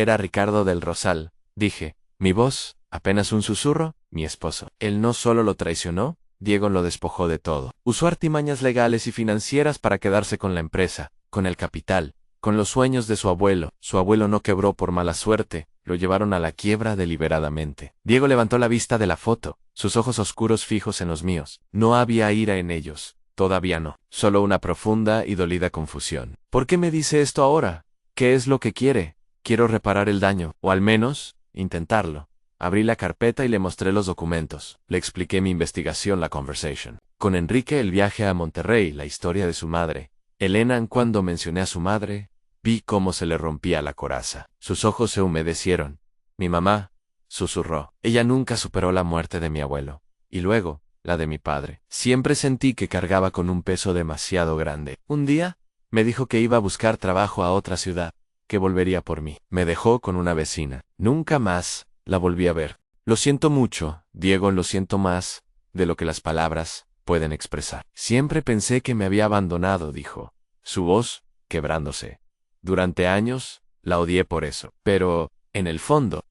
era Ricardo del Rosal, dije. Mi voz, apenas un susurro, mi esposo. Él no solo lo traicionó, Diego lo despojó de todo. Usó artimañas legales y financieras para quedarse con la empresa, con el capital, con los sueños de su abuelo. Su abuelo no quebró por mala suerte, lo llevaron a la quiebra deliberadamente. Diego levantó la vista de la foto, sus ojos oscuros fijos en los míos. No había ira en ellos, todavía no, solo una profunda y dolida confusión. ¿Por qué me dice esto ahora? ¿Qué es lo que quiere? Quiero reparar el daño, o al menos, intentarlo. Abrí la carpeta y le mostré los documentos. Le expliqué mi investigación, la conversation. Con Enrique, el viaje a Monterrey, la historia de su madre. Elena, cuando mencioné a su madre, vi cómo se le rompía la coraza. Sus ojos se humedecieron. Mi mamá, susurró. Ella nunca superó la muerte de mi abuelo. Y luego, la de mi padre. Siempre sentí que cargaba con un peso demasiado grande. Un día, me dijo que iba a buscar trabajo a otra ciudad, que volvería por mí. Me dejó con una vecina. Nunca más la volví a ver. Lo siento mucho, Diego, lo siento más de lo que las palabras pueden expresar. Siempre pensé que me había abandonado, dijo, su voz quebrándose. Durante años, la odié por eso. Pero, en el fondo,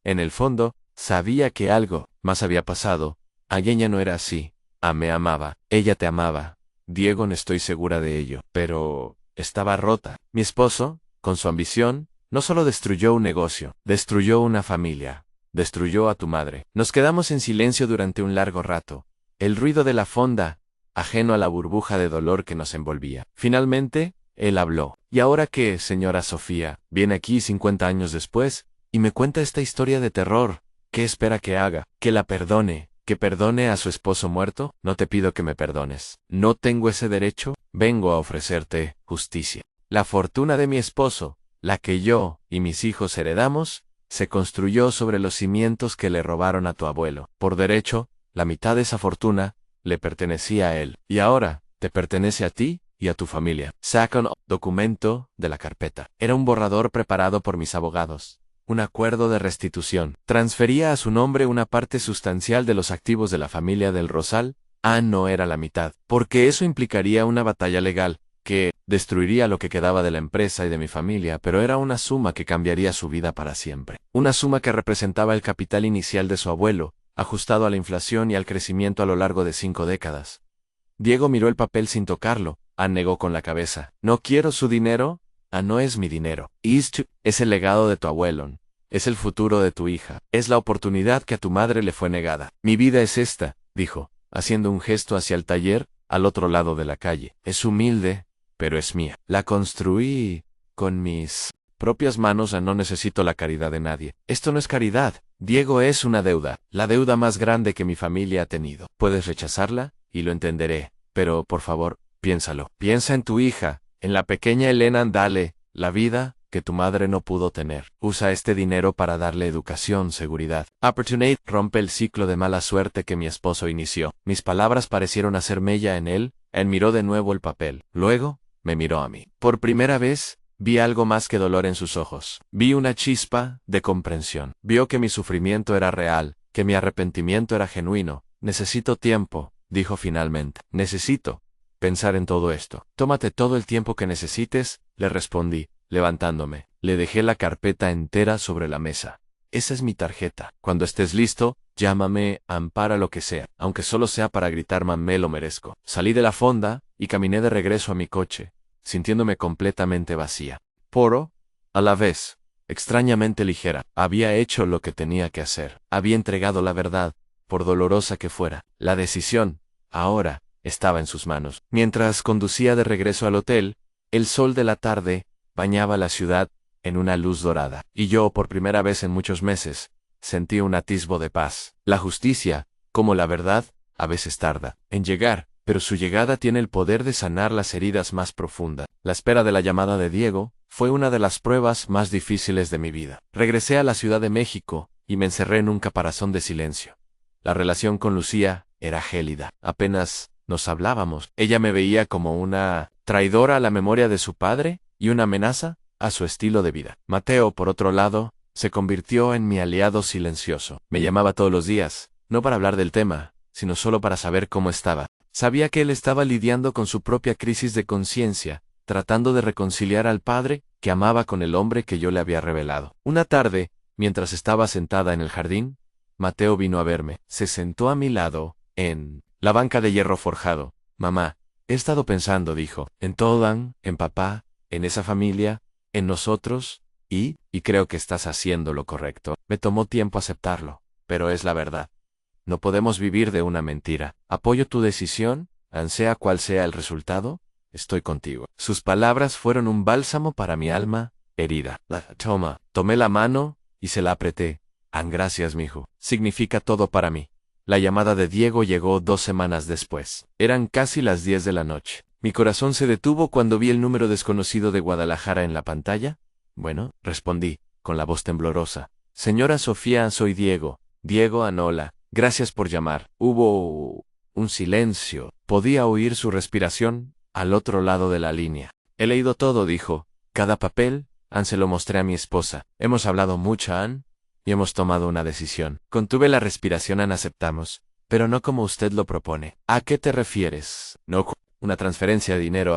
sabía que algo más había pasado. Ella no era así. Me amaba. Ella te amaba. Diego, no estoy segura de ello. Pero estaba rota. Mi esposo, con su ambición, no solo destruyó un negocio, destruyó una familia. Destruyó a tu madre. Nos quedamos en silencio durante un largo rato. El ruido de la fonda, ajeno a la burbuja de dolor que nos envolvía. Finalmente, él habló. ¿Y ahora qué, señora Sofía? Viene aquí 50 años después, y me cuenta esta historia de terror. ¿Qué espera que haga? ¿Que la perdone? ¿Que perdone a su esposo muerto? No te pido que me perdones. ¿No tengo ese derecho? Vengo a ofrecerte justicia. La fortuna de mi esposo, la que yo y mis hijos heredamos, se construyó sobre los cimientos que le robaron a tu abuelo. Por derecho, la mitad de esa fortuna le pertenecía a él. Y ahora, te pertenece a ti y a tu familia. Saca un documento de la carpeta. Era un borrador preparado por mis abogados. Un acuerdo de restitución. Transfería a su nombre una parte sustancial de los activos de la familia del Rosal. No era la mitad, porque eso implicaría una batalla legal, que destruiría lo que quedaba de la empresa y de mi familia, pero era una suma que cambiaría su vida para siempre. Una suma que representaba el capital inicial de su abuelo, ajustado a la inflación y al crecimiento a lo largo de 5 décadas. Diego miró el papel sin tocarlo. Negó con la cabeza. ¿No quiero su dinero? No es mi dinero. Es el legado de tu abuelo. Es el futuro de tu hija. Es la oportunidad que a tu madre le fue negada. Mi vida es esta, dijo, haciendo un gesto hacia el taller, al otro lado de la calle. Es humilde, pero es mía. La construí con mis propias manos. No necesito la caridad de nadie. Esto no es caridad. Diego, es una deuda. La deuda más grande que mi familia ha tenido. Puedes rechazarla, y lo entenderé. Pero, por favor, Piénsalo. Piensa en tu hija, en la pequeña Elena. Dale la vida que tu madre no pudo tener. Usa este dinero para darle educación, seguridad. Opportunity rompe el ciclo de mala suerte que mi esposo inició. Mis palabras parecieron hacer mella en él. Él miró de nuevo el papel. Luego, me miró a mí. Por primera vez, vi algo más que dolor en sus ojos. Vi una chispa de comprensión. Vio que mi sufrimiento era real, que mi arrepentimiento era genuino. Necesito tiempo, dijo finalmente. Necesito pensar en todo esto. Tómate todo el tiempo que necesites, le respondí, levantándome. Le dejé la carpeta entera sobre la mesa. Esa es mi tarjeta. Cuando estés listo, llámame, ampara lo que sea, aunque solo sea para gritar me lo merezco. Salí de la fonda y caminé de regreso a mi coche, sintiéndome completamente vacía. Pero, a la vez, extrañamente ligera. Había hecho lo que tenía que hacer. Había entregado la verdad, por dolorosa que fuera. La decisión, ahora, estaba en sus manos. Mientras conducía de regreso al hotel, el sol de la tarde bañaba la ciudad en una luz dorada, y yo, por primera vez en muchos meses, sentí un atisbo de paz. La justicia, como la verdad, a veces tarda en llegar, pero su llegada tiene el poder de sanar las heridas más profundas. La espera de la llamada de Diego fue una de las pruebas más difíciles de mi vida. Regresé a la Ciudad de México y me encerré en un caparazón de silencio. La relación con Lucía era gélida. Apenas nos hablábamos. Ella me veía como una traidora a la memoria de su padre y una amenaza a su estilo de vida. Mateo, por otro lado, se convirtió en mi aliado silencioso. Me llamaba todos los días, no para hablar del tema, sino solo para saber cómo estaba. Sabía que él estaba lidiando con su propia crisis de conciencia, tratando de reconciliar al padre que amaba con el hombre que yo le había revelado. Una tarde, mientras estaba sentada en el jardín, Mateo vino a verme. Se sentó a mi lado, en la banca de hierro forjado. Mamá, he estado pensando, dijo, en Todan, en papá, en esa familia, en nosotros, y creo que estás haciendo lo correcto. Me tomó tiempo aceptarlo, pero es la verdad. No podemos vivir de una mentira. Apoyo tu decisión, sea cual sea el resultado, estoy contigo. Sus palabras fueron un bálsamo para mi alma herida. Tomé la mano y se la apreté. Gracias, mijo. Significa todo para mí. La llamada de Diego llegó 2 semanas después. Eran casi las 10 de la noche. Mi corazón se detuvo cuando vi el número desconocido de Guadalajara en la pantalla. Bueno, respondí, con la voz temblorosa. Señora Sofía, soy Diego. Diego Anola. Gracias por llamar. Hubo un silencio. Podía oír su respiración al otro lado de la línea. He leído todo, dijo. Cada papel. Se lo mostré a mi esposa. Hemos hablado mucho, Ann, y hemos tomado una decisión. Contuve la respiración. Aceptamos, pero no como usted lo propone. ¿A qué te refieres? No una transferencia de dinero,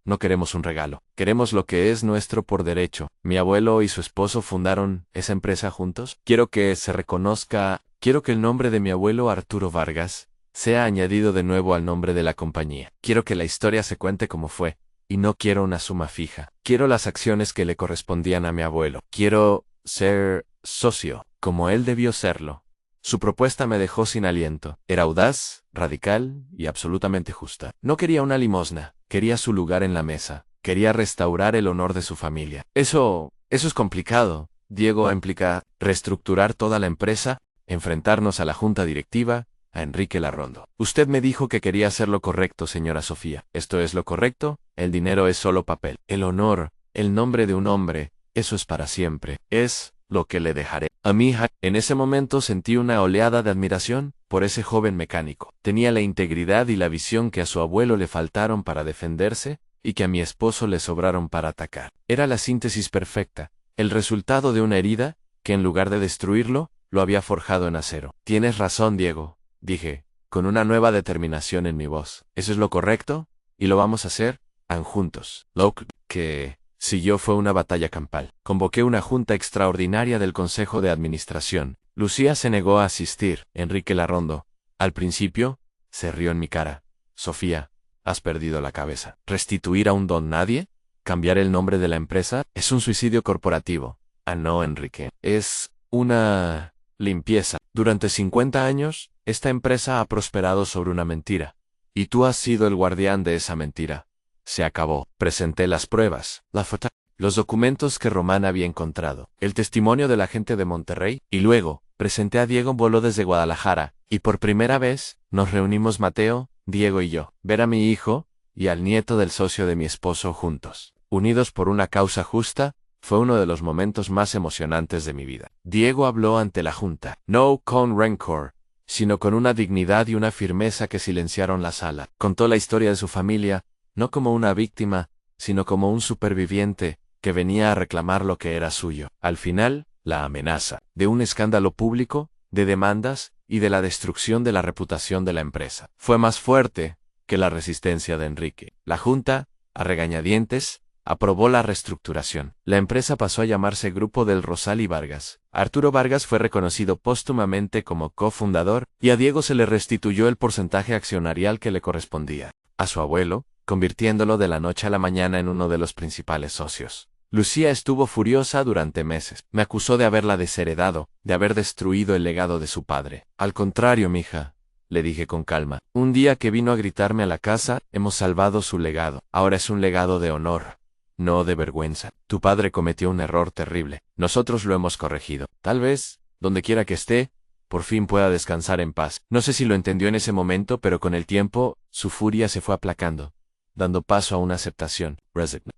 No queremos un regalo. Queremos lo que es nuestro por derecho. Mi abuelo y su esposo fundaron esa empresa juntos. Quiero que se reconozca. Quiero que el nombre de mi abuelo Arturo Vargas sea añadido de nuevo al nombre de la compañía. Quiero que la historia se cuente como fue, y no quiero una suma fija. Quiero las acciones que le correspondían a mi abuelo. Quiero ser socio, como él debió serlo. Su propuesta me dejó sin aliento. Era audaz, radical y absolutamente justa. No quería una limosna, quería su lugar en la mesa. Quería restaurar el honor de su familia. Eso es complicado. Diego, implica reestructurar toda la empresa, enfrentarnos a la junta directiva, a Enrique Larrondo. Usted me dijo que quería hacer lo correcto, señora Sofía. ¿Esto es lo correcto? El dinero es solo papel. El honor, el nombre de un hombre, eso es para siempre. Es lo que le dejaré a mi hija. En ese momento sentí una oleada de admiración por ese joven mecánico. Tenía la integridad y la visión que a su abuelo le faltaron para defenderse y que a mi esposo le sobraron para atacar. Era la síntesis perfecta, el resultado de una herida que en lugar de destruirlo, lo había forjado en acero. Tienes razón, Diego, dije, con una nueva determinación en mi voz. Eso es lo correcto, y lo vamos a hacer, juntos. Lo que siguió fue una batalla campal. Convoqué una junta extraordinaria del Consejo de Administración. Lucía se negó a asistir. Enrique Larrondo, al principio, se rió en mi cara. Sofía, has perdido la cabeza. ¿Restituir a un don nadie? ¿Cambiar el nombre de la empresa? Es un suicidio corporativo. No, Enrique. Es una limpieza. Durante 50 años, esta empresa ha prosperado sobre una mentira. Y tú has sido el guardián de esa mentira. Se acabó. Presenté las pruebas, la foto, los documentos que Román había encontrado, el testimonio de la gente de Monterrey, y luego, presenté a Diego. Voló desde Guadalajara, y por primera vez, nos reunimos Mateo, Diego y yo. Ver a mi hijo, y al nieto del socio de mi esposo juntos. Unidos por una causa justa, fue uno de los momentos más emocionantes de mi vida. Diego habló ante la junta, no con rencor, sino con una dignidad y una firmeza que silenciaron la sala. Contó la historia de su familia, no como una víctima, sino como un superviviente que venía a reclamar lo que era suyo. Al final, la amenaza de un escándalo público, de demandas y de la destrucción de la reputación de la empresa fue más fuerte que la resistencia de Enrique. La junta, a regañadientes, aprobó la reestructuración. La empresa pasó a llamarse Grupo del Rosal y Vargas. Arturo Vargas fue reconocido póstumamente como cofundador y a Diego se le restituyó el porcentaje accionarial que le correspondía a su abuelo, convirtiéndolo de la noche a la mañana en uno de los principales socios. Lucía estuvo furiosa durante meses. Me acusó de haberla desheredado, de haber destruido el legado de su padre. Al contrario, mija, le dije con calma. Un día que vino a gritarme a la casa, hemos salvado su legado. Ahora es un legado de honor, no de vergüenza. Tu padre cometió un error terrible. Nosotros lo hemos corregido. Tal vez, donde quiera que esté, por fin pueda descansar en paz. No sé si lo entendió en ese momento, pero con el tiempo, su furia se fue aplacando, dando paso a una aceptación.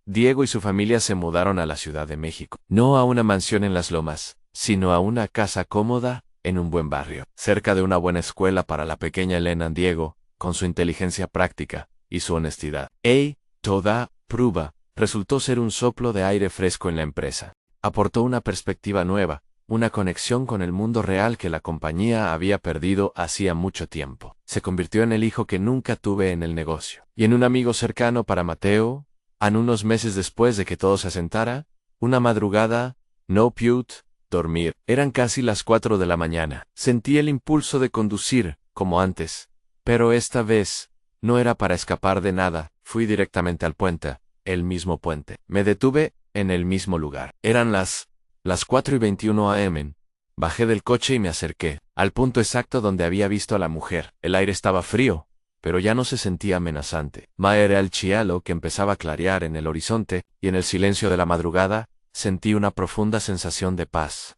Diego y su familia se mudaron a la Ciudad de México. No a una mansión en las Lomas, sino a una casa cómoda en un buen barrio, cerca de una buena escuela para la pequeña Elena. Diego, con su inteligencia práctica y su honestidad, toda prueba, resultó ser un soplo de aire fresco en la empresa. Aportó una perspectiva nueva, una conexión con el mundo real que la compañía había perdido hacía mucho tiempo. Se convirtió en el hijo que nunca tuve en el negocio, y en un amigo cercano para Mateo. Unos meses después de que todo se asentara, una madrugada, no pude dormir. Eran casi las 4 de la mañana. Sentí el impulso de conducir, como antes, pero esta vez no era para escapar de nada. Fui directamente al puente, el mismo puente. Me detuve en el mismo lugar. Eran las 4:21 a.m. Bajé del coche y me acerqué al punto exacto donde había visto a la mujer. El aire estaba frío, pero ya no se sentía amenazante. Era el cielo que empezaba a clarear en el horizonte, y en el silencio de la madrugada, sentí una profunda sensación de paz.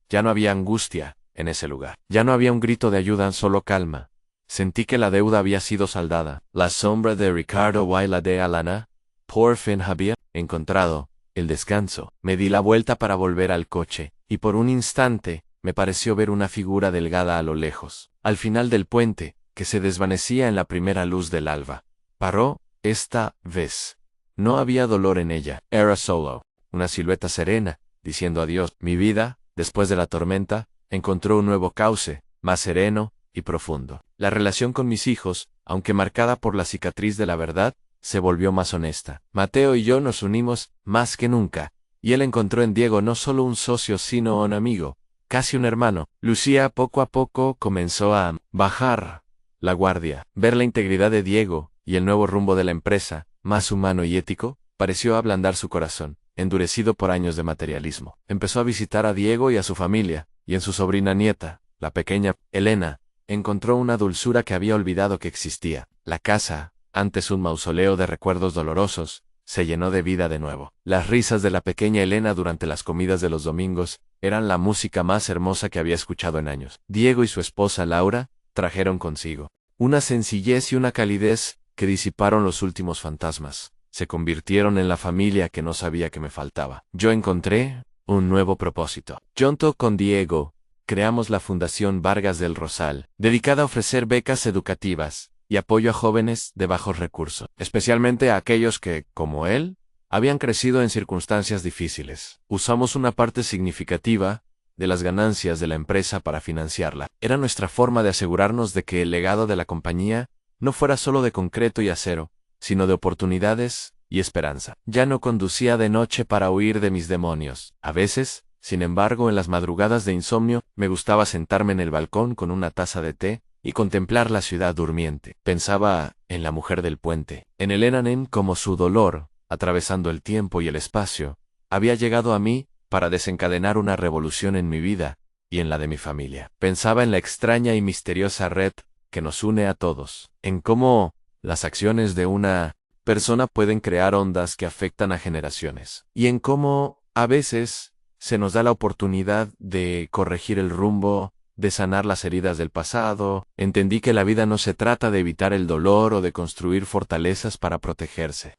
Ya no había angustia en ese lugar. Ya no había un grito de ayuda, solo calma. Sentí que la deuda había sido saldada. La sombra de Ricardo y la de Alana, por fin había encontrado el descanso. Me di la vuelta para volver al coche, y por un instante, me pareció ver una figura delgada a lo lejos, al final del puente, que se desvanecía en la primera luz del alba. Paró, esta vez. No había dolor en ella. Era solo una silueta serena, diciendo adiós. Mi vida, después de la tormenta, encontró un nuevo cauce, más sereno y profundo. La relación con mis hijos, aunque marcada por la cicatriz de la verdad, se volvió más honesta. Mateo y yo nos unimos más que nunca, y él encontró en Diego no solo un socio sino un amigo, casi un hermano. Lucía poco a poco comenzó a bajar la guardia. Ver la integridad de Diego y el nuevo rumbo de la empresa, más humano y ético, pareció ablandar su corazón, endurecido por años de materialismo. Empezó a visitar a Diego y a su familia, y en su sobrina nieta, la pequeña Elena, encontró una dulzura que había olvidado que existía. La casa, antes un mausoleo de recuerdos dolorosos, se llenó de vida de nuevo. Las risas de la pequeña Elena durante las comidas de los domingos eran la música más hermosa que había escuchado en años. Diego y su esposa Laura trajeron consigo una sencillez y una calidez que disiparon los últimos fantasmas. Se convirtieron en la familia que no sabía que me faltaba. Yo encontré un nuevo propósito. Junto con Diego, creamos la Fundación Vargas del Rosal, dedicada a ofrecer becas educativas y apoyo a jóvenes de bajos recursos, especialmente a aquellos que, como él, habían crecido en circunstancias difíciles. Usamos una parte significativa de las ganancias de la empresa para financiarla. Era nuestra forma de asegurarnos de que el legado de la compañía no fuera solo de concreto y acero, sino de oportunidades y esperanza. Ya no conducía de noche para huir de mis demonios. A veces, sin embargo, en las madrugadas de insomnio, me gustaba sentarme en el balcón con una taza de té y contemplar la ciudad durmiente. Pensaba en la mujer del puente, en Elena Nen, como su dolor, atravesando el tiempo y el espacio, había llegado a mí para desencadenar una revolución en mi vida y en la de mi familia. Pensaba en la extraña y misteriosa red que nos une a todos, en cómo las acciones de una persona pueden crear ondas que afectan a generaciones, y en cómo, a veces, se nos da la oportunidad de corregir el rumbo de sanar las heridas del pasado. Entendí que la vida no se trata de evitar el dolor o de construir fortalezas para protegerse.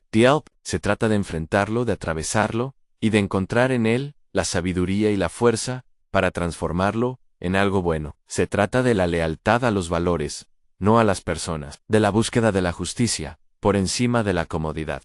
Se trata de enfrentarlo, de atravesarlo y de encontrar en él la sabiduría y la fuerza para transformarlo en algo bueno. Se trata de la lealtad a los valores, no a las personas, de la búsqueda de la justicia, por encima de la comodidad.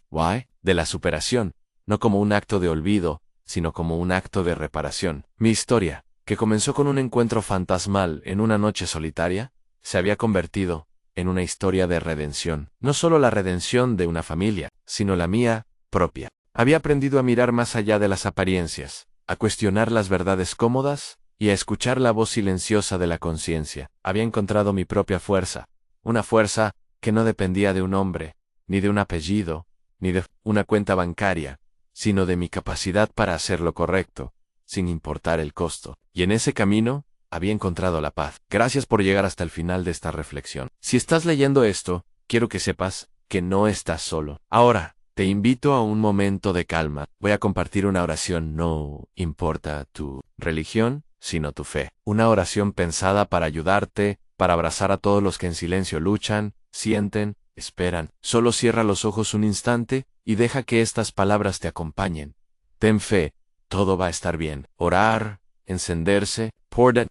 De la superación, no como un acto de olvido, sino como un acto de reparación. Mi historia, que comenzó con un encuentro fantasmal en una noche solitaria, se había convertido en una historia de redención. No solo la redención de una familia, sino la mía propia. Había aprendido a mirar más allá de las apariencias, a cuestionar las verdades cómodas y a escuchar la voz silenciosa de la conciencia. Había encontrado mi propia fuerza, una fuerza que no dependía de un hombre, ni de un apellido, ni de una cuenta bancaria, sino de mi capacidad para hacer lo correcto, sin importar el costo. Y en ese camino, había encontrado la paz. Gracias por llegar hasta el final de esta reflexión. Si estás leyendo esto, quiero que sepas que no estás solo. Ahora, te invito a un momento de calma. Voy a compartir una oración, no importa tu religión, sino tu fe. Una oración pensada para ayudarte, para abrazar a todos los que en silencio luchan, sienten, esperan. Solo cierra los ojos un instante y deja que estas palabras te acompañen. Ten fe, todo va a estar bien. Orar, encenderse,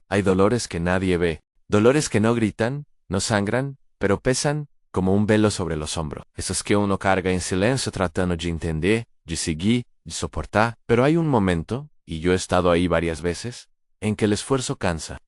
hay dolores que nadie ve, dolores que no gritan, no sangran, pero pesan como un velo sobre los hombros. Esos que uno carga en silencio tratando de entender, de seguir, de soportar. Pero hay un momento, y yo he estado ahí varias veces, en que el esfuerzo cansa.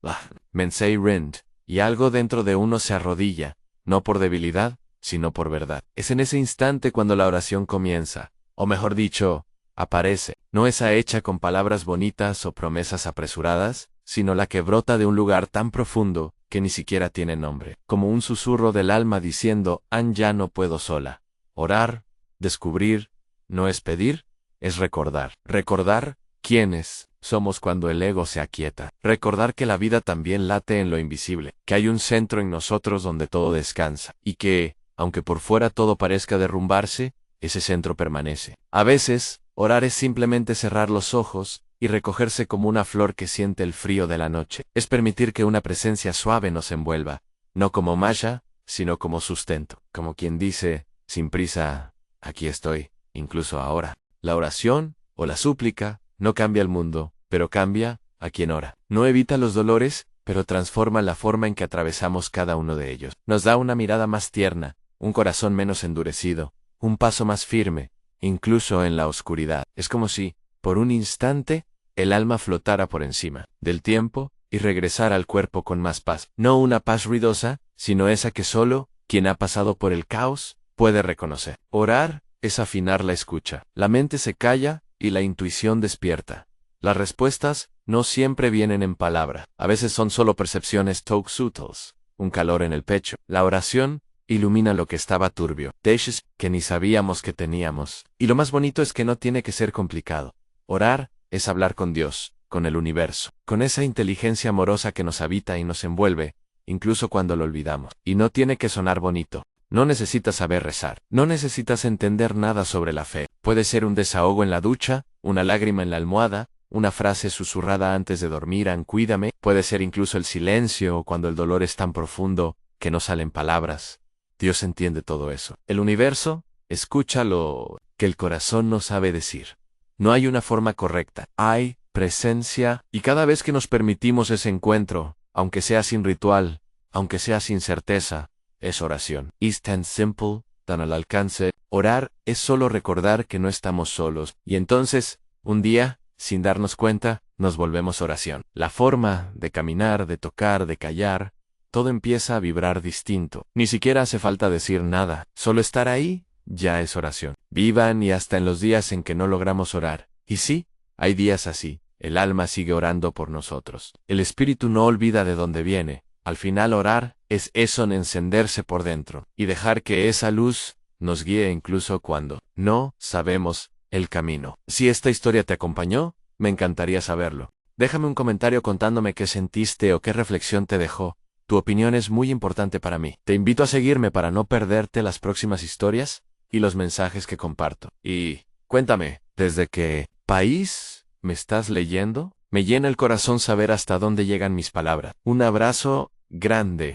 Mensei rind, y algo dentro de uno se arrodilla, no por debilidad, sino por verdad. Es en ese instante cuando la oración comienza, o mejor dicho, aparece. No esa hecha con palabras bonitas o promesas apresuradas, sino la que brota de un lugar tan profundo que ni siquiera tiene nombre, como un susurro del alma diciendo, ya no puedo sola. Orar, descubrir, no es pedir, es recordar. Recordar quiénes somos cuando el ego se aquieta. Recordar que la vida también late en lo invisible, que hay un centro en nosotros donde todo descansa, y que, aunque por fuera todo parezca derrumbarse, ese centro permanece. A veces, orar es simplemente cerrar los ojos y recogerse como una flor que siente el frío de la noche. Es permitir que una presencia suave nos envuelva, no como malla, sino como sustento. Como quien dice, sin prisa, aquí estoy, incluso ahora. La oración, o la súplica, no cambia el mundo, pero cambia a quien ora. No evita los dolores, pero transforma la forma en que atravesamos cada uno de ellos. Nos da una mirada más tierna, un corazón menos endurecido, un paso más firme, incluso en la oscuridad. Es como si, por un instante, el alma flotara por encima del tiempo y regresara al cuerpo con más paz. No una paz ruidosa, sino esa que solo quien ha pasado por el caos puede reconocer. Orar es afinar la escucha. La mente se calla y la intuición despierta. Las respuestas no siempre vienen en palabra. A veces son solo percepciones sutiles, un calor en el pecho. La oración ilumina lo que estaba turbio, detalles que ni sabíamos que teníamos. Y lo más bonito es que no tiene que ser complicado. Orar es hablar con Dios, con el universo, con esa inteligencia amorosa que nos habita y nos envuelve, incluso cuando lo olvidamos. Y no tiene que sonar bonito. No necesitas saber rezar. No necesitas entender nada sobre la fe. Puede ser un desahogo en la ducha, una lágrima en la almohada, una frase susurrada antes de dormir, cuídame. Puede ser incluso el silencio o cuando el dolor es tan profundo que no salen palabras. Dios entiende todo eso. El universo escucha lo que el corazón no sabe decir. No hay una forma correcta. Hay presencia, y cada vez que nos permitimos ese encuentro, aunque sea sin ritual, aunque sea sin certeza, es oración. Es tan simple, tan al alcance. Orar es solo recordar que no estamos solos, y entonces, un día, sin darnos cuenta, nos volvemos oración. La forma de caminar, de tocar, de callar, todo empieza a vibrar distinto. Ni siquiera hace falta decir nada, solo estar ahí ya es oración. Vivan y hasta en los días en que no logramos orar. Y sí, hay días así. El alma sigue orando por nosotros. El espíritu no olvida de dónde viene. Al final orar es eso, en encenderse por dentro y dejar que esa luz nos guíe incluso cuando no sabemos el camino. Si esta historia te acompañó, me encantaría saberlo. Déjame un comentario contándome qué sentiste o qué reflexión te dejó. Tu opinión es muy importante para mí. Te invito a seguirme para no perderte las próximas historias y los mensajes que comparto. Y cuéntame, ¿desde qué país me estás leyendo? Me llena el corazón saber hasta dónde llegan mis palabras. Un abrazo grande.